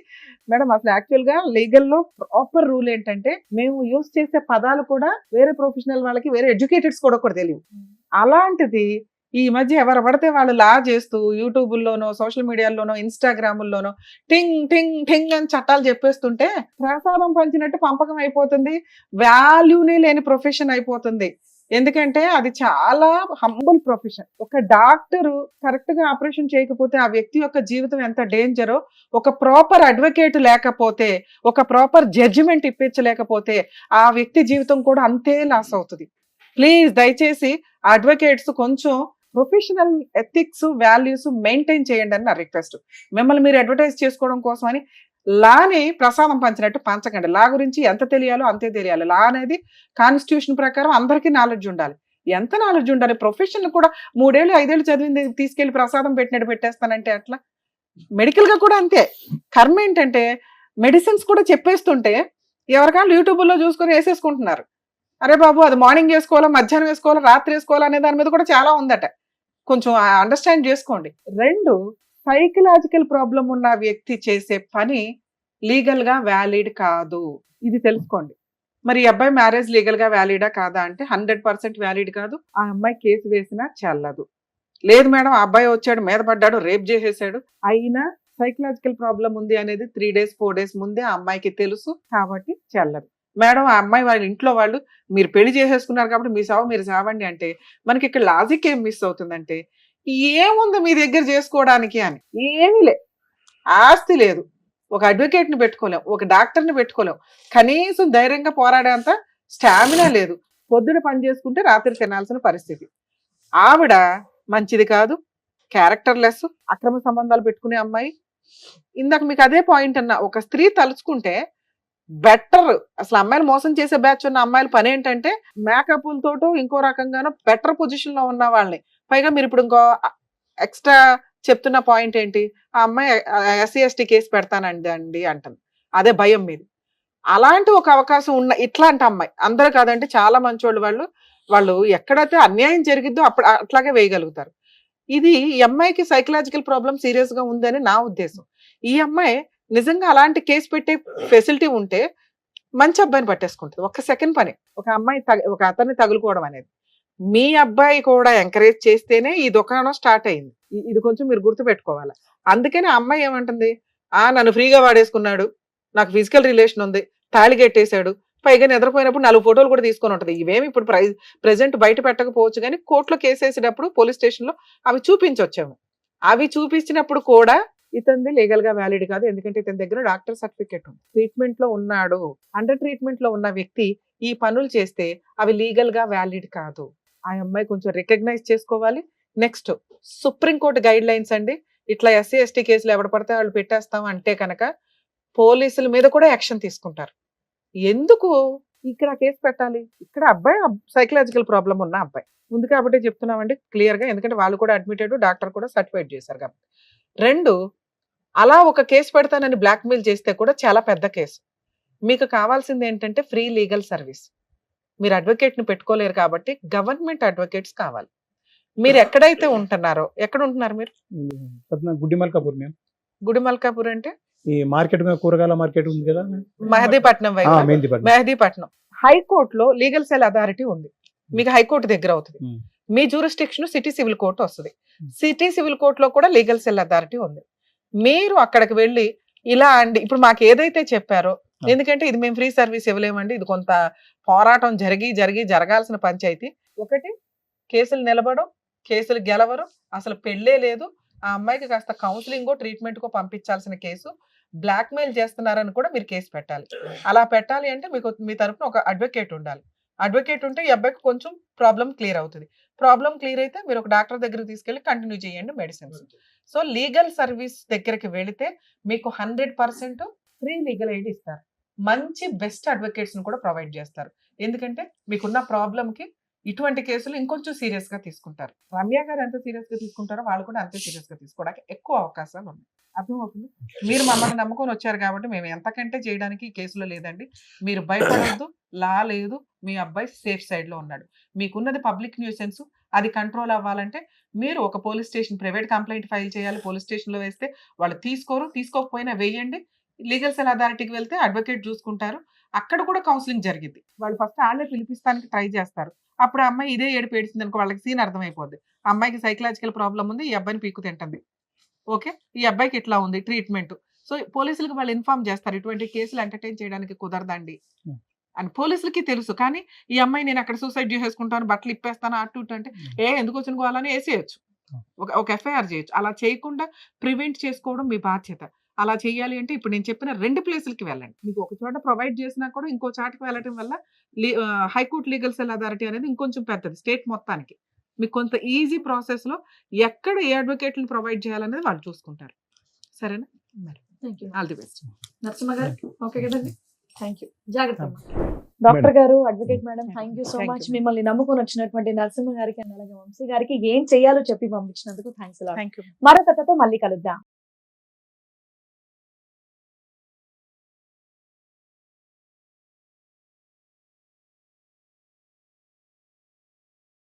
మేడం అసలు యాక్చువల్ గా లీగల్ లో ప్రాపర్ రూల్ ఏంటంటే, మేము యూజ్ చేసే పదాలు కూడా వేరే ప్రొఫెషనల్ వాళ్ళకి, వేరే ఎడ్యుకేటెడ్స్ కూడా తెలియవు. అలాంటిది ఈ మధ్య ఎవరు పడితే వాళ్ళు లా చేస్తూ యూట్యూబుల్లోనో, సోషల్ మీడియాలోనో, ఇన్స్టాగ్రాముల్లోనో టింగ్ టింగ్ టింగ్ అని చట్టాలు చెప్పేస్తుంటే ప్రసాదం పంచినట్టు పంపకం అయిపోతుంది. వాల్యూనే లేని ప్రొఫెషన్ అయిపోతుంది. ఎందుకంటే అది చాలా హంబుల్ ప్రొఫెషన్. ఒక డాక్టరు కరెక్ట్ గా ఆపరేషన్ చేయకపోతే ఆ వ్యక్తి యొక్క జీవితం ఎంత డేంజరో, ఒక ప్రాపర్ అడ్వకేట్ లేకపోతే, ఒక ప్రాపర్ జడ్జిమెంట్ ఇప్పించలేకపోతే ఆ వ్యక్తి జీవితం కూడా అంతే లాస్ అవుతుంది. ప్లీజ్ దయచేసి అడ్వకేట్స్ కొంచెం ప్రొఫెషనల్ ఎథిక్స్, వాల్యూస్ మెయింటైన్ చేయండి అని నా రిక్వెస్ట్. మిమ్మల్ని మీరు అడ్వర్టైజ్ చేసుకోవడం కోసం అని లాని ప్రసాదం పంచినట్టు పంచకండి. లా గురించి ఎంత తెలియాలో అంతే తెలియాలి. లా అనేది కాన్స్టిట్యూషన్ ప్రకారం అందరికీ నాలెడ్జ్ ఉండాలి. ఎంత నాలెడ్జ్ ఉండాలి? ప్రొఫెషన్ కూడా 3 ఏళ్ళు 5 ఏళ్ళు చదివింది తీసుకెళ్లి ప్రసాదం పెట్టినట్టు పెట్టేస్తానంటే అట్లా. మెడికల్ గా కూడా అంతే. కర్మ ఏంటంటే మెడిసిన్స్ కూడా చెప్పేస్తుంటే ఎవరికాళ్ళు యూట్యూబ్లో చూసుకొని వేసేసుకుంటున్నారు. అరే బాబు అది మార్నింగ్ వేసుకోవాలా, మధ్యాహ్నం వేసుకోవాలా, రాత్రి వేసుకోవాలా అనే దాని మీద కూడా చాలా ఉందట. కొంచెం అండర్స్టాండ్ చేసుకోండి. 2, సైకలాజికల్ ప్రాబ్లం ఉన్న వ్యక్తి చేసే పని లీగల్ గా వ్యాలిడ్ కాదు. ఇది తెలుసుకోండి. మరి ఈ అబ్బాయి మ్యారేజ్ లీగల్ గా వ్యాలిడా కాదా అంటే 100% వ్యాలిడ్ కాదు. ఆ అమ్మాయి కేసు వేసినా చెల్లదు. లేదు మేడం ఆ అబ్బాయి వచ్చాడు, మీద పడ్డాడు, రేప్ చేసేసాడు, అయినా సైకలాజికల్ ప్రాబ్లం ఉంది అనేది 3 days 4 days ముందే ఆ అమ్మాయికి తెలుసు కాబట్టి చెల్లదు. మేడం ఆ అమ్మాయి వాళ్ళ ఇంట్లో వాళ్ళు మీరు పెళ్లి చేసేసుకున్నారు కాబట్టి మీ సావు మీరు సావండి అంటే మనకి ఇక్కడ లాజిక్ ఏం మిస్ అవుతుందంటే, ఏముంది మీ దగ్గర చేసుకోవడానికి అని? ఏమీ లే. ఆస్తి లేదు, ఒక అడ్వకేట్ని పెట్టుకోలేం, ఒక డాక్టర్ని పెట్టుకోలేం, కనీసం ధైర్యంగా పోరాడేంత స్టామినా లేదు. పొద్దున పని చేసుకుంటే రాత్రి తినాల్సిన పరిస్థితి. ఆవిడ మంచిది కాదు, క్యారెక్టర్ లెస్, అక్రమ సంబంధాలు పెట్టుకునే అమ్మాయి. ఇందాక మీకు అదే పాయింట్ అన్నా, ఒక స్త్రీ తలుచుకుంటే బెటర్. అసలు అమ్మాయిలు మోసం చేసే బ్యాచ్ ఉన్న అమ్మాయిల పని ఏంటంటే మేకప్లతోటో ఇంకో రకంగానో బెటర్ పొజిషన్ లో ఉన్న వాళ్ళని. పైగా మీరు ఇప్పుడు ఇంకో ఎక్స్ట్రా చెప్తున్న పాయింట్ ఏంటి, ఆ అమ్మాయి SC ST కేసు పెడతానండి అంటుంది. అదే భయం మీది. అలాంటి ఒక అవకాశం ఉన్న ఇట్లాంటి అమ్మాయి, అందరూ కాదంటే చాలా మంచోళ్ళు వాళ్ళు ఎక్కడైతే అన్యాయం జరిగిద్దో అప్పుడు అట్లాగే వేయగలుగుతారు. ఇది ఈ అమ్మాయికి సైకలాజికల్ ప్రాబ్లం సీరియస్ గా ఉందని నా ఉద్దేశం. ఈ అమ్మాయి నిజంగా అలాంటి కేసు పెట్టే ఫెసిలిటీ ఉంటే మంచి అబ్బాయిని పట్టేసుకుంటుంది. ఒక సెకండ్ పని ఒక అమ్మాయి ఒక అతన్ని తగులుకోవడం అనేది. మీ అబ్బాయి కూడా ఎంకరేజ్ చేస్తేనే ఈ దుకాణం స్టార్ట్ అయింది. ఇది కొంచెం మీరు గుర్తుపెట్టుకోవాలి. అందుకని ఆ అమ్మాయి ఏమంటుంది, నన్ను ఫ్రీగా వాడేసుకున్నాడు, నాకు ఫిజికల్ రిలేషన్ ఉంది, తాళి కట్టేశాడు, పైగా నిద్రపోయినప్పుడు 4 ఫోటోలు కూడా తీసుకొని ఉంటుంది. ఇవేమి ఇప్పుడు ప్రెజెంట్ బయట పెట్టకపోవచ్చు కానీ కోర్టులో కేసు వేసేటప్పుడు పోలీస్ స్టేషన్ లో అవి చూపించొచ్చాము. అవి చూపించినప్పుడు కూడా ఇతనిది లీగల్ గా వ్యాలిడ్ కాదు. ఎందుకంటే ఇతని దగ్గర డాక్టర్ సర్టిఫికేట్ ఉంది, ట్రీట్మెంట్ లో ఉన్నాడు. అండర్ ట్రీట్మెంట్ లో ఉన్న వ్యక్తి ఈ పనులు చేస్తే అవి లీగల్ గా వ్యాలిడ్ కాదు. ఆ అమ్మాయి కొంచెం రికగ్నైజ్ చేసుకోవాలి. నెక్స్ట్ సుప్రీంకోర్టు గైడ్ లైన్స్ అండి. ఇట్లా SC ST కేసులు ఎవడ పడితే వాళ్ళు పెట్టేస్తాం అంటే కనుక పోలీసుల మీద కూడా యాక్షన్ తీసుకుంటారు. ఎందుకు ఇక్కడ కేసు పెట్టాలి? ఇక్కడ అబ్బాయి సైకలాజికల్ ప్రాబ్లం ఉన్న అబ్బాయి ఉంది కాబట్టి చెప్తున్నామండి క్లియర్ గా. ఎందుకంటే వాళ్ళు కూడా అడ్మిటెడ్, డాక్టర్ కూడా సర్టిఫైడ్ చేశారు కాబట్టి. 2, అలా ఒక కేసు పెడతానని బ్లాక్మెయిల్ చేస్తే కూడా చాలా పెద్ద కేసు. మీకు కావాల్సింది ఏంటంటే ఫ్రీ లీగల్ సర్వీస్. మీరు అడ్వకేట్ ని పెట్టుకోలేరు కాబట్టి గవర్నమెంట్ అడ్వకేట్స్ కావాలి. మీరు ఎక్కడైతే ఉంటున్నారో, ఎక్కడ ఉంటున్నారు మీరు? గుడ్డి మల్కాపూర్. మేము గుడి మల్కాపూర్ అంటే ఈ మార్కెట్ కూరగాయల మార్కెట్ ఉంది కదా, మెహదీపట్నం వైపు. మెహదీపట్నం హైకోర్టులో లీగల్ సెల్ అథారిటీ ఉంది. మీకు హైకోర్టు దగ్గర అవుతుంది. మీ జ్యూరిస్డిక్షన్ సిటీ సివిల్ కోర్టు వస్తుంది. సిటీ సివిల్ కోర్టులో కూడా లీగల్ సెల్ అథారిటీ ఉంది. మీరు అక్కడికి వెళ్ళి ఇలా అండి ఇప్పుడు మాకు ఏదైతే చెప్పారో, ఎందుకంటే ఇది మేము ఫ్రీ సర్వీస్ ఇవ్వలేమండి, ఇది కొంత పోరాటం జరగాల్సిన పంచాయతీ. ఒకటి కేసులు నిలబడం, కేసులు గెలవరు, అసలు పెళ్ళే లేదు, ఆ అమ్మాయికి కాస్త కౌన్సిలింగో ట్రీట్మెంట్కో పంపించాల్సిన కేసు, బ్లాక్మెయిల్ చేస్తున్నారని కూడా మీరు కేసు పెట్టాలి. అలా పెట్టాలి అంటే మీకు మీ తరపున ఒక అడ్వకేట్ ఉండాలి. అడ్వకేట్ ఉంటే ఈ అబ్బాయికి కొంచెం ప్రాబ్లం క్లియర్ అవుతుంది. ప్రాబ్లం క్లియర్ అయితే మీరు ఒక డాక్టర్ దగ్గరికి తీసుకెళ్ళి కంటిన్యూ చేయండి మెడిసిన్స్. సో లీగల్ సర్వీస్ దగ్గరికి వెళితే మీకు 100% ఫ్రీ లీగల్ ఎయిడ్ ఇస్తారు. మంచి బెస్ట్ అడ్వకేట్స్ ని కూడా ప్రొవైడ్ చేస్తారు. ఎందుకంటే మీకున్న ప్రాబ్లంకి ఇటువంటి కేసులు ఇంకొంచెం సీరియస్ గా తీసుకుంటారు. రమ్య గారు ఎంత సీరియస్ గా తీసుకుంటారో వాళ్ళు కూడా అంతే సీరియస్ గా తీసుకోవడానికి ఎక్కువ అవకాశాలు ఉన్నాయి. అర్థమవుతుంది. మీరు మమ్మల్ని నమ్ముకొని వచ్చారు కాబట్టి మేము ఎంతకంటే చేయడానికి ఈ కేసులో లేదండి. మీరు భయపడొద్దు, లా లేదు, మీ అబ్బాయి సేఫ్ సైడ్ లో ఉన్నాడు. మీకున్నది పబ్లిక్ న్యూసెన్స్, అది కంట్రోల్ అవ్వాలంటే మీరు ఒక police station private complaint file చేయాలి. పోలీస్ స్టేషన్ లో వేస్తే వాళ్ళు తీసుకోకపోయినా వేయండి. లీగల్ సెల్ అథారిటీకి వెళ్తే అడ్వకేట్ చూసుకుంటారు. అక్కడ కూడా కౌన్సిలింగ్ జరిగింది. వాళ్ళు ఫస్ట్ వాళ్ళే పిలిపిస్తానికి ట్రై చేస్తారు. అప్పుడు ఆ అమ్మాయి ఇదే ఏడుపు ఏడిసింది అనుకో, వాళ్ళకి సీన్ అర్థమైపోద్ది. ఆ అమ్మాయికి సైకలాజికల్ ప్రాబ్లం ఉంది, ఈ అబ్బాయిని పీకు తింటుంది. ఓకే, ఈ అబ్బాయికి ఇట్లా ఉంది ట్రీట్మెంట్. సో పోలీసులకు వాళ్ళు ఇన్ఫార్మ్ చేస్తారు, ఇటువంటి కేసులు ఎంటర్టైన్ చేయడానికి కుదరదండి అని పోలీసులకి తెలుసు. కానీ ఈ అమ్మాయి నేను అక్కడ సూసైడ్ చేసేసుకుంటాను, బట్టలు ఇప్పేస్తాను, అటు ఇటు అంటే ఎందుకు వచ్చిన గోవాలని వేసేయచ్చు, ఒక ఎఫ్ఐఆర్ చేయొచ్చు. అలా చేయకుండా ప్రివెంట్ చేసుకోవడం మీ బాధ్యత. అలా చేయాలి అంటే ఇప్పుడు నేను చెప్పిన 2 ప్లేసులకి వెళ్ళండి. మీకు ఒక చోట ప్రొవైడ్ చేసినా కూడా ఇంకో చాటుకు వెళ్ళడం వల్ల హైకోర్టు లీగల్ సెల్ అథారిటీ అనేది ఇంకొంచెం పెద్దది స్టేట్ మొత్తానికి. మీకు కొంత ఈజీ ప్రాసెస్ లో ఎక్కడ ఏ అడ్వకేట్లను ప్రొవైడ్ చేయాలనేది వాళ్ళు చూసుకుంటారు. సరేనా? Thank you. All the best. Narasimha గారు ఓకే కదండి? Thank you. జాగ్రత్త. డాక్టర్ గారు, advocate madam, thank you so Thank much. you. మిమ్మల్ని నమ్ముకొని వచ్చినటువంటి నరసింహ గారికి అండ్ అలాగే వంశీ గారికి ఏం చేయాలో చెప్పి పంపించినందుకు థ్యాంక్స్. Thank you. మరో కథతో మళ్ళీ కలుద్దాం.